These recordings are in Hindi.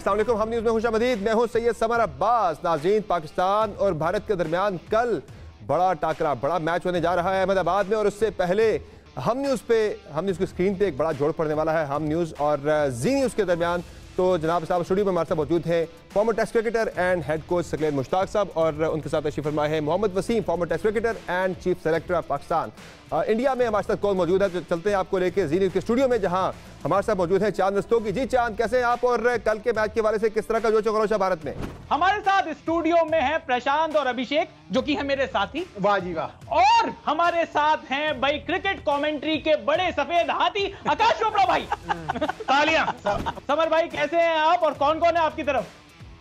अस्सलाम वालेकुम, हम न्यूज़ में खुशामदीद। मैं हूं सैयद समर अब्बास। नाज़रीन, पाकिस्तान और भारत के दरमियान कल बड़ा टाकरा, बड़ा मैच होने जा रहा है अहमदाबाद में। और उससे पहले हम न्यूज़ की स्क्रीन पे एक बड़ा जोड़ पड़ने वाला है हम न्यूज़ और जी न्यूज़ के दरमियान। तो जनाब साहब स्टूडियो में हमारे साथ मौजूद हैं former test cricketer and head coach Saqlain Mushtaq साहब, और उनके साथ तशरीफ फरमा है Mohammad Wasim, former test cricketer and chief selector of Pakistan. India में हमारे साथ कौन मौजूद है? तो चलते हैं आपको लेके जी न्यूज़ के स्टूडियो में, जहां हमारे साथ मौजूद है चांद रस्तोगी। जी चांद, कैसे हैं आप और कल के मैच के हवाले से किस तरह का जोश खरोश है भारत में? हमारे साथ स्टूडियो में है प्रशांत और अभिषेक, जो कि है मेरे साथी। वाह जी वाह। और हमारे साथ हैं भाई क्रिकेट कमेंट्री के बड़े सफेद हाथी आकाश चोपड़ा भाई। तालियां। समर भाई, कैसे हैं आप और कौन कौन है आपकी तरफ?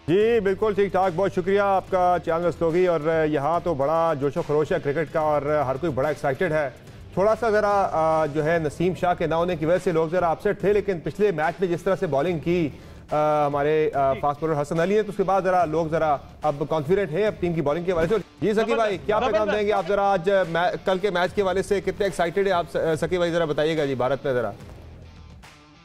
जी बिल्कुल ठीक ठाक, बहुत शुक्रिया आपका चांद रस्तोगी। और यहाँ तो बड़ा जोशो खरोश है क्रिकेट का और हर कोई बड़ा एक्साइटेड है। थोड़ा सा ज़रा जो है नसीम शाह के ना होने की वजह से लोग ज़रा अपसेट थे, लेकिन पिछले मैच में जिस तरह से बॉलिंग की हमारे फास्ट बॉलर हसन अली ने, तो उसके बाद ज़रा लोग ज़रा अब कॉन्फिडेंट है अब टीम की बॉलिंग के हवाले से। जी सकी भाई, क्या पैगाम देंगे आप ज़रा आज कल के मैच के हवाले से? कितने एक्साइटेड है आप सकी भाई, ज़रा बताइएगा जी भारत में ज़रा।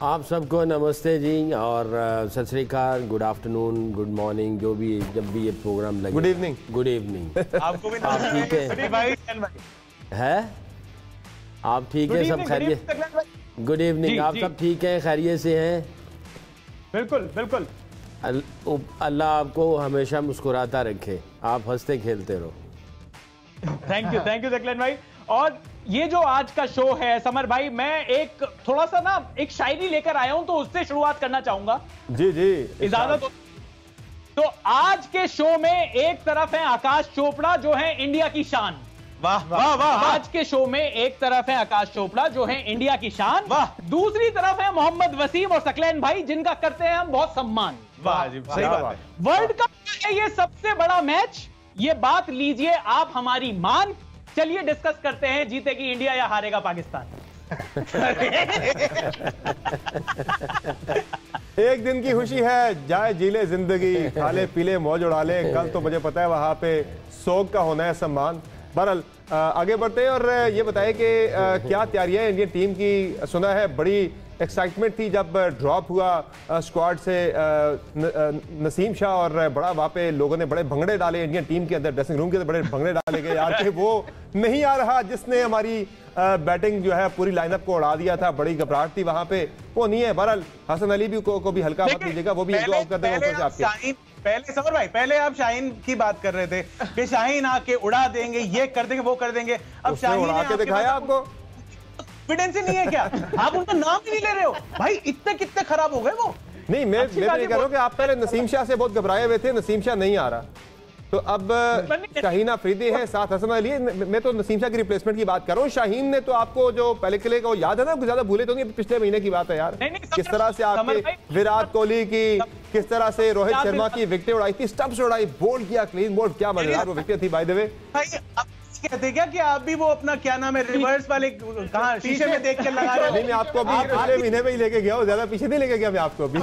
आप सबको नमस्ते जी और सत श्री अकाल, गुड आफ्टरनून, गुड मॉर्निंग, जो भी जब भी ये प्रोग्राम लगे। Good evening. Good evening. आपको भी आप ठीक है? आप ठीक है? सब खैरियत? Good evening. आप सब ठीक हैं, खैरियत से हैं? बिल्कुल बिल्कुल। अल्लाह आपको हमेशा मुस्कुराता रखे, आप हंसते खेलते रहो। थैंक यू सकलेन भाई। और ये जो आज का शो है समर भाई, मैं एक थोड़ा सा ना एक शायरी लेकर आया हूं, तो उससे शुरुआत करना चाहूंगा। जी जी, इजाजत हो? तो आज के शो में एक तरफ है आकाश चोपड़ा, जो है इंडिया की शान। वाह वाह वाह। आज के शो में एक तरफ है आकाश चोपड़ा, जो है इंडिया की शान। वाह। दूसरी तरफ है मोहम्मद वसीम और सकलेन भाई, जिनका करते हैं हम बहुत सम्मान। वाह जी, सही बात है। वर्ल्ड कप है ये सबसे बड़ा मैच, ये बात लीजिए आप हमारी मान। चलिए डिस्कस करते हैं, जीतेगी इंडिया या हारेगा पाकिस्तान। एक दिन की खुशी है, जाए जीले जिंदगी, खाले पीले मौज उड़ा ले। कल तो मुझे पता है वहां पे सोग का होना है सम्मान। बहरहाल आगे बढ़ते हैं और ये बताएं कि क्या तैयारियां इंडियन टीम की? सुना है बड़ी एक्साइटमेंट थी जब ड्रॉप हुआ स्क्वाड से नसीम शाह, और बड़ा वहाँ पे लोगों ने बड़े भंगड़े डाले इंडियन टीम के अंदर, ड्रेसिंग रूम के अंदर बड़े भंगड़े डाले गए यार कि वो नहीं आ रहा जिसने हमारी बैटिंग जो है पूरी लाइनअप को उड़ा दिया था। बड़ी घबराहट थी वहाँ पे, वो नहीं है। बहरहाल हसन अली भी को भी हल्का मत लीजिएगा, वो भी कर देंगे। पहले समर भाई, पहले आप शाहीन की बात कर रहे थे कि शाहीन आके उड़ा देंगे, ये कर देंगे, वो कर देंगे। अब शाहीन उड़ा के दिखाया आपको, कॉन्फिडेंस ही नहीं है क्या? आप उनका नाम ही नहीं ले रहे हो भाई, इतने कितने खराब हो गए वो। नहीं, मैं तो ये कह रहा हूँ कि आप पहले नसीम शाह से बहुत घबराए हुए थे, नसीम शाह नहीं आ रहा, तो अब शाहीन अफरीदी है साथ हसन अली। मैं तो नसीम शाह की रिप्लेसमेंट की बात कर रहा हूँ। शाहीन ने तो आपको जो पहले किले का याद है ना, ज्यादा भूले तो नहीं, पिछले महीने की बात है यार, किस तरह से आपके विराट कोहली की, किस तरह से रोहित शर्मा की विकेटें उड़ाई थी, स्टंप्स उड़ाई, बोल्ड किया, क्लीन बोल्ड, क्या मजेदार वो विकेट थी बाय द वे। कहते क्या कि आप भी वो अपना क्या नाम है रिवर्स वाले कहाँ शीशे में देख के लगा रहे हो? नहीं, आपको अभी पिछले महीने में ही लेके गया हूँ, ज्यादा पीछे नहीं लेके गया मैं आपको अभी।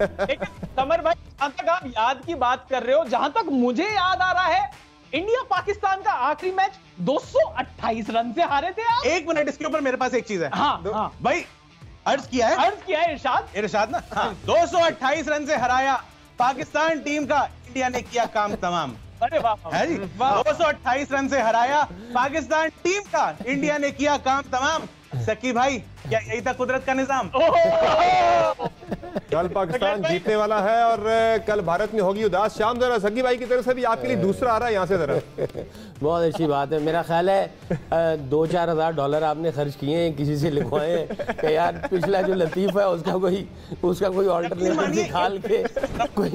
समर भाई, जहां तक आप याद की बात कर रहे हो, जहां तक मुझे याद आ रहा है, इंडिया पाकिस्तान का आखिरी मैच 228 रन से हारे थे आप। एक मिनट, इसके ऊपर मेरे पास एक चीज है। हाँ भाई, अर्ज किया है इरशाद ना। 228 रन से हराया पाकिस्तान टीम का, इंडिया ने किया काम तमाम। अरे वाह है जी, 228 रन से हराया पाकिस्तान टीम का, इंडिया ने किया काम तमाम। सकी भाई, क्या यही था कुदरत का निजाम? कल पाकिस्तान जीतने वाला है और कल भारत में होगी उदास शाम। जरा सकी भाई की तरफ से भी आपके लिए दूसरा आ रहा है यहाँ से, जरा बहुत अच्छी बात है। मेरा ख्याल है 2-4 हज़ार डॉलर आपने खर्च किए हैं, किसी से लिखवाए हैं कि यार पिछला जो लतीफ़ है उसका कोई ऑल्टरनेटिव निकाल के कोई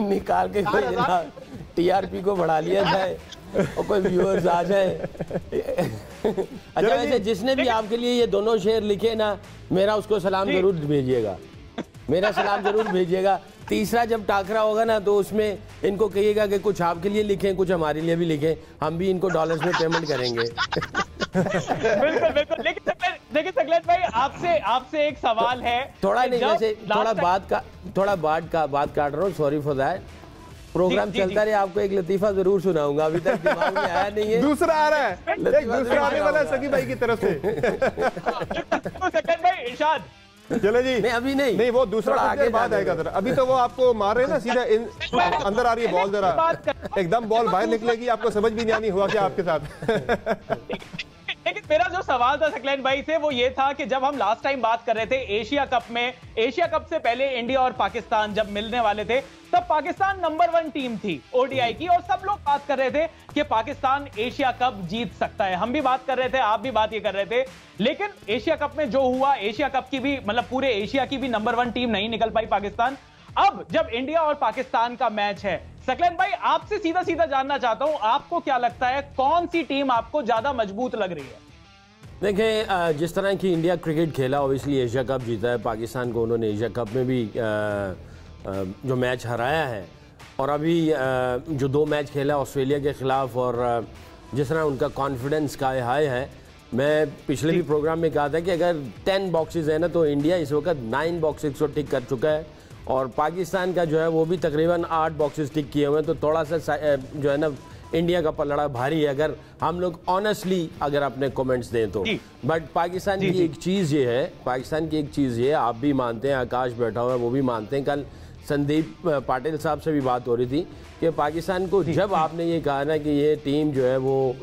टीआरपी को बढ़ा लिया जाए और कोई व्यूअर्स आ जाए। अच्छा, वैसे जिसने भी आपके लिए ये दोनों शेर लिखे ना, मेरा उसको सलाम जरूर भेजिएगा, मेरा सलाम जरूर भेजिएगा। तीसरा जब टाकरा होगा ना, तो उसमें इनको कहिएगा कि कुछ आपके लिए लिखें, कुछ हमारे लिए भी लिखें, हम भी इनको डॉलर्स में पेमेंट करेंगे। बिल्कुल। लेकिन सकलेन भाई, आपसे एक सवाल है। थोड़ा नहीं, वैसे थोड़ा बात काट रहा हूँ, सॉरी फॉर दैट। प्रोग्राम चलता रहे, आपको एक लतीफा जरूर सुनाऊंगा, अभी तक दिमाग में आया नहीं है। दूसरा आ रहा है, एक दूसरा आने वाला है सकी भाई की तरफ से। सकलेन भाई, इरशाद, चले जी, नहीं अभी नहीं वो दूसरा आगे बाद आएगा जरा। अभी तो वो आपको मार रहे हैं ना सीधा अंदर आ रही है बॉल, जरा एकदम बॉल बाहर निकलेगी, आपको समझ भी नहीं आनी हुआ क्या आपके साथ। लेकिन मेरा जो सवाल था सकलैन भाई से वो ये था कि जब हम लास्ट टाइम बात कर रहे थे एशिया कप में, एशिया कप से पहले इंडिया और पाकिस्तान जब मिलने वाले थे तब पाकिस्तान नंबर 1 टीम थी ओडीआई की, और सब लोग बात कर रहे थे कि पाकिस्तान एशिया कप जीत सकता है। हम भी बात कर रहे थे, आप भी बात ये कर रहे थे, लेकिन एशिया कप में जो हुआ, एशिया कप की भी मतलब पूरे एशिया की भी नंबर 1 टीम नहीं निकल पाई पाकिस्तान। अब जब इंडिया और पाकिस्तान का मैच है, सकलैन भाई आपसे सीधा सीधा जानना चाहता हूं, आपको क्या लगता है कौन सी टीम आपको ज्यादा मजबूत लग रही है? देखें, जिस तरह की इंडिया क्रिकेट खेला, ऑब्वियसली एशिया कप जीता है, पाकिस्तान को उन्होंने एशिया कप में भी जो मैच हराया है, और अभी जो 2 मैच खेला ऑस्ट्रेलिया के खिलाफ, और जिस तरह उनका कॉन्फिडेंस का हाई है, मैं पिछले भी प्रोग्राम में कहा था कि अगर 10 बॉक्सेस है ना तो इंडिया इस वक्त 9 बॉक्सेस को टिक कर चुका है, और पाकिस्तान का जो है वो भी तकरीबन 8 बॉक्सेस टिक किए हुए हैं। तो थोड़ा सा जो है ना इंडिया का पलड़ा भारी है अगर हम लोग ऑनेस्टली अगर अपने कमेंट्स दें तो। बट पाकिस्तान की एक चीज़ ये है, पाकिस्तान की एक चीज़ ये है, आप भी मानते हैं, आकाश बैठा हुआ है वो भी मानते हैं, कल संदीप पाटिल साहब से भी बात हो रही थी कि पाकिस्तान को जब आपने ये कहा ना कि ये टीम जो है वो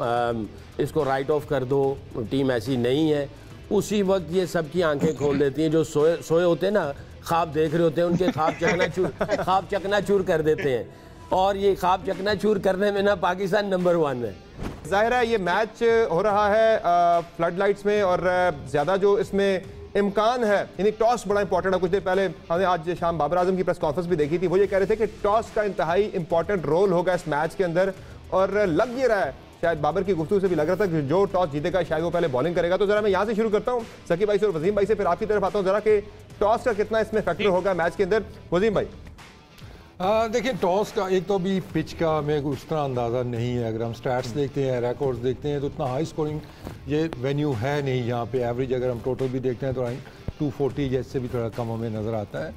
इसको राइट ऑफ कर दो, टीम ऐसी नहीं है, उसी वक्त ये सबकी आंखें खोल देती हैं। जो सोए होते हैं ना, ख्वाब देख रहे होते हैं, उनके ख्वाब चकनाचूर कर देते हैं, और ये ख्वाब चकनाचूर करने में ना पाकिस्तान नंबर 1 है। जाहिर है ये मैच हो रहा है फ्लड लाइट्स में, और ज़्यादा जो इसमें इम्कान है, यानी टॉस बड़ा इंपॉर्टेंट है। कुछ देर पहले हमने आज शाम बाबर आजम की प्रेस कॉन्फ्रेंस भी देखी थी, वो ये कह रहे थे कि टॉस का इंतहाई इंपॉर्टेंट रोल होगा इस मैच के अंदर, और लग ये रहा है, शायद बाबर की गुफ्तगू से भी लग रहा था कि जो टॉस जीतेगा शायद वो पहले बॉलिंग करेगा। तो जरा मैं यहाँ से शुरू करता हूँ सकीब भाई से और वसीम भाई से, फिर आपकी तरफ आता हूँ जरा कि टॉस का कितना इसमें फैक्टर होगा मैच के अंदर। वसीम भाई देखिए, टॉस का एक तो अभी पिच का हमें उस तरह अंदाज़ा नहीं है। अगर हम स्टैट्स देखते हैं, रिकॉर्ड्स देखते हैं, तो इतना हाई स्कोरिंग ये वेन्यू है नहीं यहाँ पे। एवरेज अगर हम टोटल भी देखते हैं तो 240 जैसे भी थोड़ा कम हमें नज़र आता है।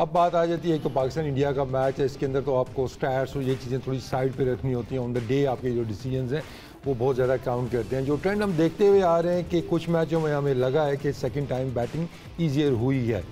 अब बात आ जाती है, एक तो पाकिस्तान इंडिया का मैच है, इसके अंदर तो आपको स्टैट्स और ये चीज़ें थोड़ी साइड पे रखनी होती हैं। ऑन द डे आपके जो डिसीजंस हैं वो बहुत ज़्यादा काउंट करते हैं। जो ट्रेंड हम देखते हुए आ रहे हैं कि कुछ मैचों में हमें लगा है कि सेकेंड टाइम बैटिंग ईजियर हुई है।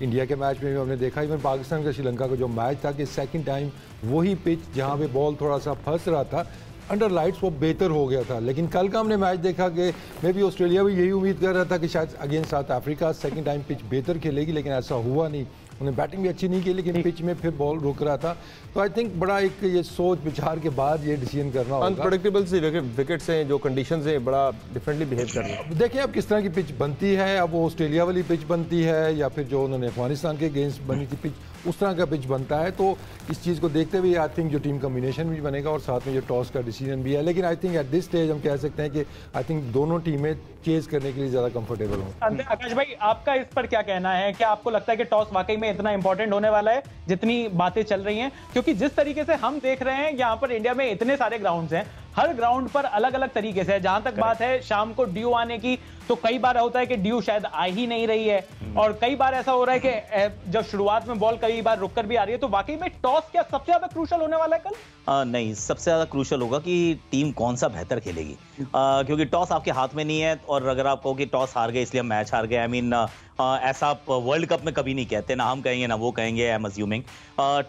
इंडिया के मैच में भी हमने देखा, इवन पाकिस्तान का श्रीलंका का जो मैच था कि सेकंड टाइम वही पिच जहां पे बॉल थोड़ा सा फंस रहा था अंडर लाइट्स वो बेहतर हो गया था। लेकिन कल का हमने मैच देखा कि मैं भी ऑस्ट्रेलिया भी यही उम्मीद कर रहा था कि शायद against south Africa second time pitch बेहतर खेलेगी, लेकिन ऐसा हुआ नहीं। उन्हें बैटिंग भी अच्छी नहीं की, लेकिन पिच में फिर बॉल रुक रहा था। तो आई थिंक बड़ा एक ये सोच विचार के बाद ये डिसीजन करना होगा। अनप्रेडिक्टेबल से विकेट्स हैं, जो कंडीशंस हैं बड़ा डिफरेंटली बिहेव कर रहे हैं। देखिए अब किस तरह की पिच बनती है, अब वो ऑस्ट्रेलिया वाली पिच बनती है या फिर जो उन्होंने अफगानिस्तान के अगेंस्ट बनी थी पिच, उस तरह का पिच बनता है। तो इस चीज़ को देखते हुए आई थिंक जो टीम कम्बिनेशन भी बनेगा और साथ में जो टॉस का डिसीजन भी है। लेकिन I think at this stage हम कह सकते हैं कि आई थिंक दोनों टीमें चेज करने के लिए ज़्यादा कंफर्टेबल हों। आकाश भाई आपका इस पर क्या कहना है? क्या आपको लगता है कि टॉस वाकई में इतना इंपॉर्टेंट होने वाला है जितनी बातें चल रही हैं? क्योंकि जिस तरीके से हम देख रहे हैं यहाँ पर इंडिया में इतने सारे ग्राउंड्स हैं, हर ग्राउंड पर अलग अलग तरीके से है। जहां तक बात है शाम को ड्यू आने की, तो कई बार होता है कि ड्यू शायद आ ही नहीं रही है, और कई बार ऐसा हो रहा है कि जब शुरुआत में बॉल कई बार रुककर भी आ रही है। तो वाकई में टॉस क्या सबसे ज्यादा क्रूशियल होने वाला है कल? नहीं, सबसे ज्यादा क्रूशियल होगा कि टीम कौन सा बेहतर खेलेगी, क्योंकि टॉस आपके हाथ में नहीं है। और अगर आप कहो कि टॉस हार गए इसलिए हम मैच हार गए, आई मीन ऐसा आप वर्ल्ड कप में कभी नहीं कहते, ना हम कहेंगे ना वो कहेंगे, आई एम अज्यूमिंग।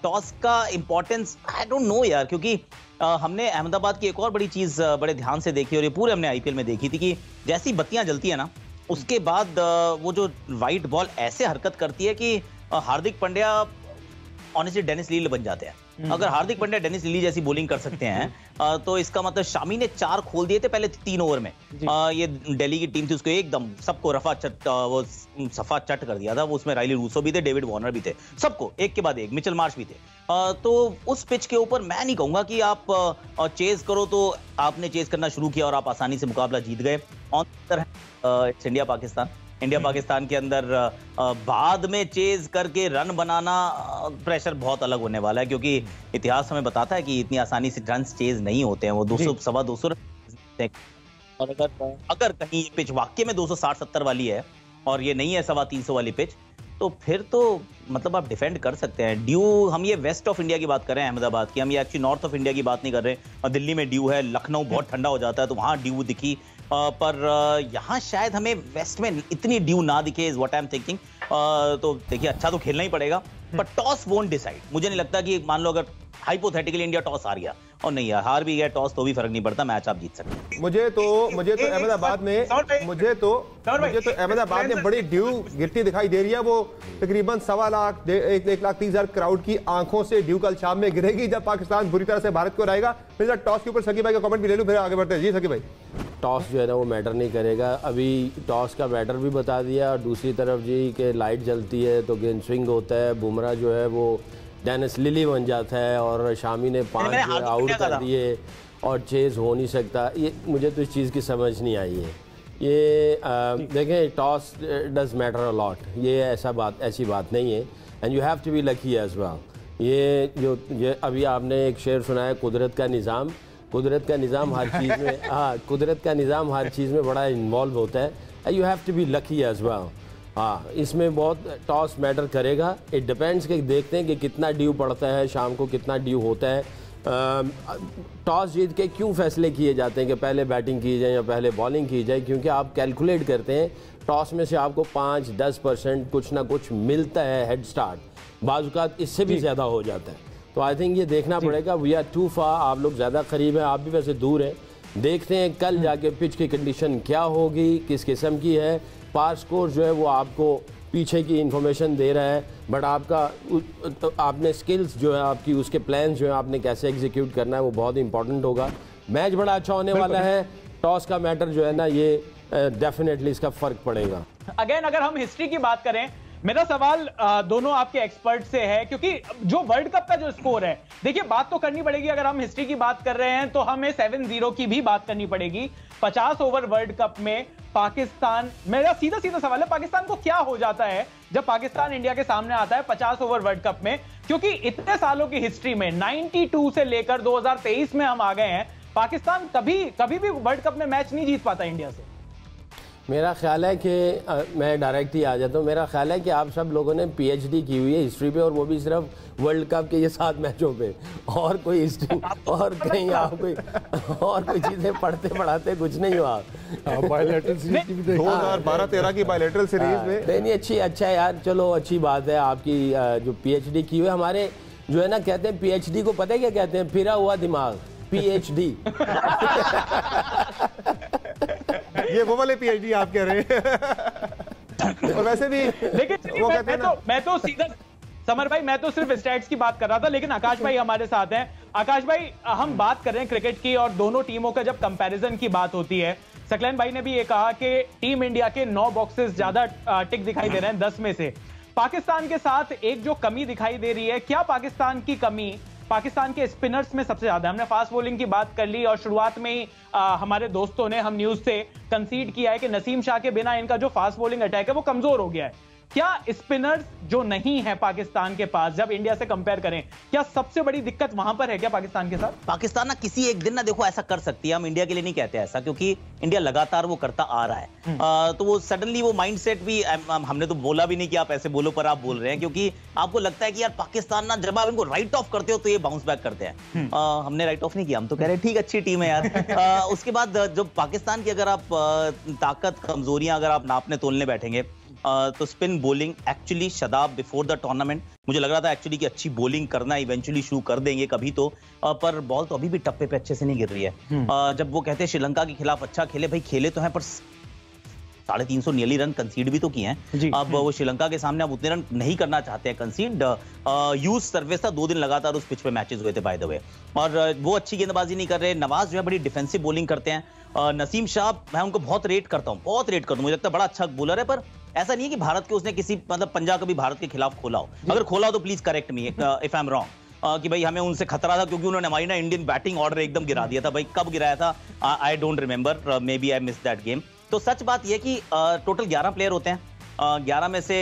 टॉस का इंपॉर्टेंस आई डोंट नो यार, क्योंकि हमने अहमदाबाद की एक और बड़ी चीज बड़े ध्यान से देखी, और ये पूरे हमने आईपीएल में देखी थी कि जैसी बत्तियां जलती है ना, उसके बाद वो जो वाइट बॉल ऐसे हरकत करती है कि हार्दिक पांड्या ऑनेस्टली डेनिस लील बन जाते हैं। अगर हार्दिक पांड्या डेनिस लील जैसी बॉलिंग कर सकते हैं तो इसका मतलब शामी ने 4 खोल दिए थे पहले 3 ओवर में। ये दिल्ली की टीम थी, उसको एकदम सबको वो सफा चट कर दिया था। वो उसमें राइली रूसो भी थे, डेविड वार्नर भी थे, सबको एक के बाद एक, मिचेल मार्श भी थे। तो उस पिच के ऊपर मैं नहीं कहूंगा कि आप चेज करो, तो आपने चेज करना शुरू किया और आप आसानी से मुकाबला जीत गए। इंडिया पाकिस्तान, इंडिया पाकिस्तान के अंदर बाद में चेज करके रन बनाना प्रेशर बहुत अलग होने वाला है, क्योंकि इतिहास हमें बताता है कि इतनी आसानी से रन चेज नहीं होते हैं। वो 200 सवा 200 रन, और अगर कहीं पिच वाकई में 260-70 वाली है और ये नहीं है 350 वाली पिच, तो फिर तो मतलब आप डिफेंड कर सकते हैं। ड्यू, हम ये वेस्ट ऑफ इंडिया की बात कर रहे हैं अहमदाबाद की, हम ये एक्चुअली नॉर्थ ऑफ इंडिया की बात नहीं कर रहे हैं। दिल्ली में ड्यू है, लखनऊ बहुत ठंडा हो जाता है तो वहां ड्यू दिखी, पर यहाँ शायद हमें वेस्ट में इतनी ड्यू ना दिखे, is what I am thinking. तो देखिए अच्छा तो खेलना ही पड़ेगा, पर टॉस वोंट डिसाइड। मुझे नहीं लगता कि मान लो अगर हाइपोथेटिकली इंडिया टॉस हार गया, और नहीं यार हार भी गया टॉस तो भी फर्क नहीं पड़ता, मैच आप जीत सकते हैं। मुझे तो अहमदाबाद में अहमदाबाद में बड़ी ड्यू गिरती दिखाई दे रही है। वो तकरीबन 1.25 लाख 1,30,000 क्राउड की आंखों से ड्यू कल शाम में गिरेगी जब पाकिस्तान बुरी तरह से भारत को हराएगा। फिर टॉस के ऊपर सकी भाई का कमेंट भी ले लूं, फिर आगे बढ़ते हैं। जी सकी भाई, टॉस जो है ना वो मैटर नहीं करेगा, अभी टॉस का मैटर भी बता दिया। और दूसरी तरफ जी कि लाइट जलती है तो गेंद स्विंग होता है, बुमराह जो है वो डेनिस लिली बन जाता है और शामी ने 5 आउट कर दिए और चेज हो नहीं सकता। ये मुझे तो इस चीज़ की समझ नहीं आई है। ये देखें, toss does matter a lot, ये ऐसी बात नहीं है, and you have to be lucky as well. ये अभी आपने एक शेर सुना है, कुदरत का निज़ाम हर चीज़ में कुदरत का निज़ाम हर चीज़ में बड़ा इन्वॉल्व होता है, you have to be lucky as well. इसमें बहुत टॉस मैटर करेगा। इट डिपेंड्स कि देखते हैं कि कितना ड्यू पड़ता है, शाम को कितना ड्यू होता है। टॉस जीत के क्यों फैसले किए जाते हैं कि पहले बैटिंग की जाए या पहले बॉलिंग की जाए, क्योंकि आप कैलकुलेट करते हैं टॉस में से आपको 5-10% कुछ ना कुछ मिलता है हेड स्टार्ट, बाज़ इससे भी ज़्यादा हो जाता है। तो आई थिंक ये देखना पड़ेगा। वी आर टू फार, आप लोग ज़्यादा करीब हैं, आप भी वैसे दूर हैं। देखते हैं कल जाके पिच की कंडीशन क्या होगी, किस किस्म की है। पार स्कोर जो है वो आपको पीछे की इंफॉर्मेशन दे रहा है, बट आपने स्किल्स जो है आपकी, उसके प्लान जो है आपने कैसे एग्जीक्यूट करना है वो बहुत इंपॉर्टेंट होगा। मैच बड़ा अच्छा होने वाला है। टॉस का मैटर जो है ना ये डेफिनेटली इसका फर्क पड़ेगा। अगेन अगर हम हिस्ट्री की बात करें, मेरा सवाल दोनों आपके एक्सपर्ट से है, क्योंकि जो वर्ल्ड कप का जो स्कोर है, देखिए बात तो करनी पड़ेगी। अगर हम हिस्ट्री की बात कर रहे हैं तो हमें 7-0 की भी बात करनी पड़ेगी। 50 ओवर वर्ल्ड कप में पाकिस्तान, मेरा सीधा सवाल है, पाकिस्तान को क्या हो जाता है जब पाकिस्तान इंडिया के सामने आता है 50 ओवर वर्ल्ड कप में? क्योंकि इतने सालों की हिस्ट्री में 92 से लेकर 2023 में हम आ गए हैं, पाकिस्तान कभी भी वर्ल्ड कप में मैच नहीं जीत पाता इंडिया से। मेरा ख्याल है कि मैं डायरेक्ट ही आ जाता हूँ। मेरा ख्याल है कि आप सब लोगों ने PhD की हुई है हिस्ट्री पे, और वो भी सिर्फ वर्ल्ड कप के ये 7 मैचों पे, और कोई हिस्ट्री और कहीं आप कोई चीज़ें पढ़ते पढ़ाते कुछ नहीं हुआ। 2012-13 की बायलैटरल सीरीज में नहीं अच्छा है यार, चलो अच्छी बात है आपकी जो PhD की हुई है। हमारे जो है ना कहते हैं PhD को पता है क्या कहते हैं? फिरा हुआ दिमाग, PhD। ये वो वाले PhD आप कह रहे हैं। और वैसे भी लेकिन मैं तो सीधा समर भाई, मैं तो सिर्फ स्टैट्स की बात कर रहा था, लेकिन आकाश भाई हमारे साथ हैं। आकाश भाई, हम बात कर रहे हैं क्रिकेट की, और दोनों टीमों का जब कंपैरिजन की बात होती है, सकलैन भाई ने भी ये कहा कि टीम इंडिया के 9 बॉक्सेस ज्यादा टिक दिखाई दे रहे हैं 10 में से। पाकिस्तान के साथ एक जो कमी दिखाई दे रही है, क्या पाकिस्तान की कमी पाकिस्तान के स्पिनर्स में सबसे ज्यादा? हमने फास्ट बॉलिंग की बात कर ली, और शुरुआत में ही हमारे दोस्तों ने, हम न्यूज से कंसीड किया है कि नसीम शाह के बिना इनका जो फास्ट बॉलिंग अटैक है वो कमजोर हो गया है। क्या स्पिनर्स जो नहीं है पाकिस्तान के पास, जब इंडिया से कंपेयर करें, क्या सबसे बड़ी दिक्कत वहां पर है क्या पाकिस्तान के साथ? पाकिस्तान ना किसी एक दिन ना देखो ऐसा कर सकती है, हम इंडिया के लिए नहीं कहते ऐसा, क्योंकि इंडिया लगातार वो करता आ रहा है। तो वो सडनली वो माइंडसेट भी, हमने तो बोला भी नहीं कि आप ऐसे बोलो, पर आप बोल रहे हैं क्योंकि आपको लगता है कि यार पाकिस्तान ना, जब आप इनको राइट ऑफ करते हो तो ये बाउंस बैक करते हैं। हमने राइट ऑफ नहीं किया, हम तो कह रहे हैं ठीक अच्छी टीम है यार। उसके बाद जब पाकिस्तान की अगर आप ताकत कमजोरियां अगर आप नापने तोलने बैठेंगे, तो spin bowling actually Shadab before the tournament मुझे लग रहा था एक्चुअली कि अच्छी बॉलिंग करना इवेंचुअली शुरू कर देंगे कभी तो, पर बॉल तो अभी भी टप्पे पे अच्छे से नहीं गिर रही है। जब वो कहते हैं श्रीलंका के खिलाफ अच्छा खेले, भाई खेले तो हैं पर 350 नियरली रन कंसीड भी तो किए हैं। अब वो श्रीलंका के सामने अब उतने रन नहीं करना चाहते हैं कंसीड। यूज सर्विस था, 2 दिन लगातार उस पिच पे मैचेस हुए थे बाय द वे, और वो अच्छी गेंदबाजी नहीं कर रहे। नवाज जो है बड़ी डिफेंसिव बॉलिंग करते हैं। नसीम शाह, मैं उनको बहुत रेट करता हूँ, बहुत रेट करता हूँ, मुझे लगता है बड़ा अच्छा बॉलर है, पर ऐसा नहीं है कि भारत के उसने किसी मतलब पंजा कभी भारत के खिलाफ खोला हो। अगर खोला हो तो please correct me if I am wrong, कि भाई हमें उनसे खतरा था क्योंकि उन्होंने हमारी ना इंडियन बैटिंग ऑर्डर एकदम गिरा दिया था। भाई कब गिराया था I don't remember, maybe I miss that game. तो सच बात यह कि टोटल 11 प्लेयर होते हैं, 11 में से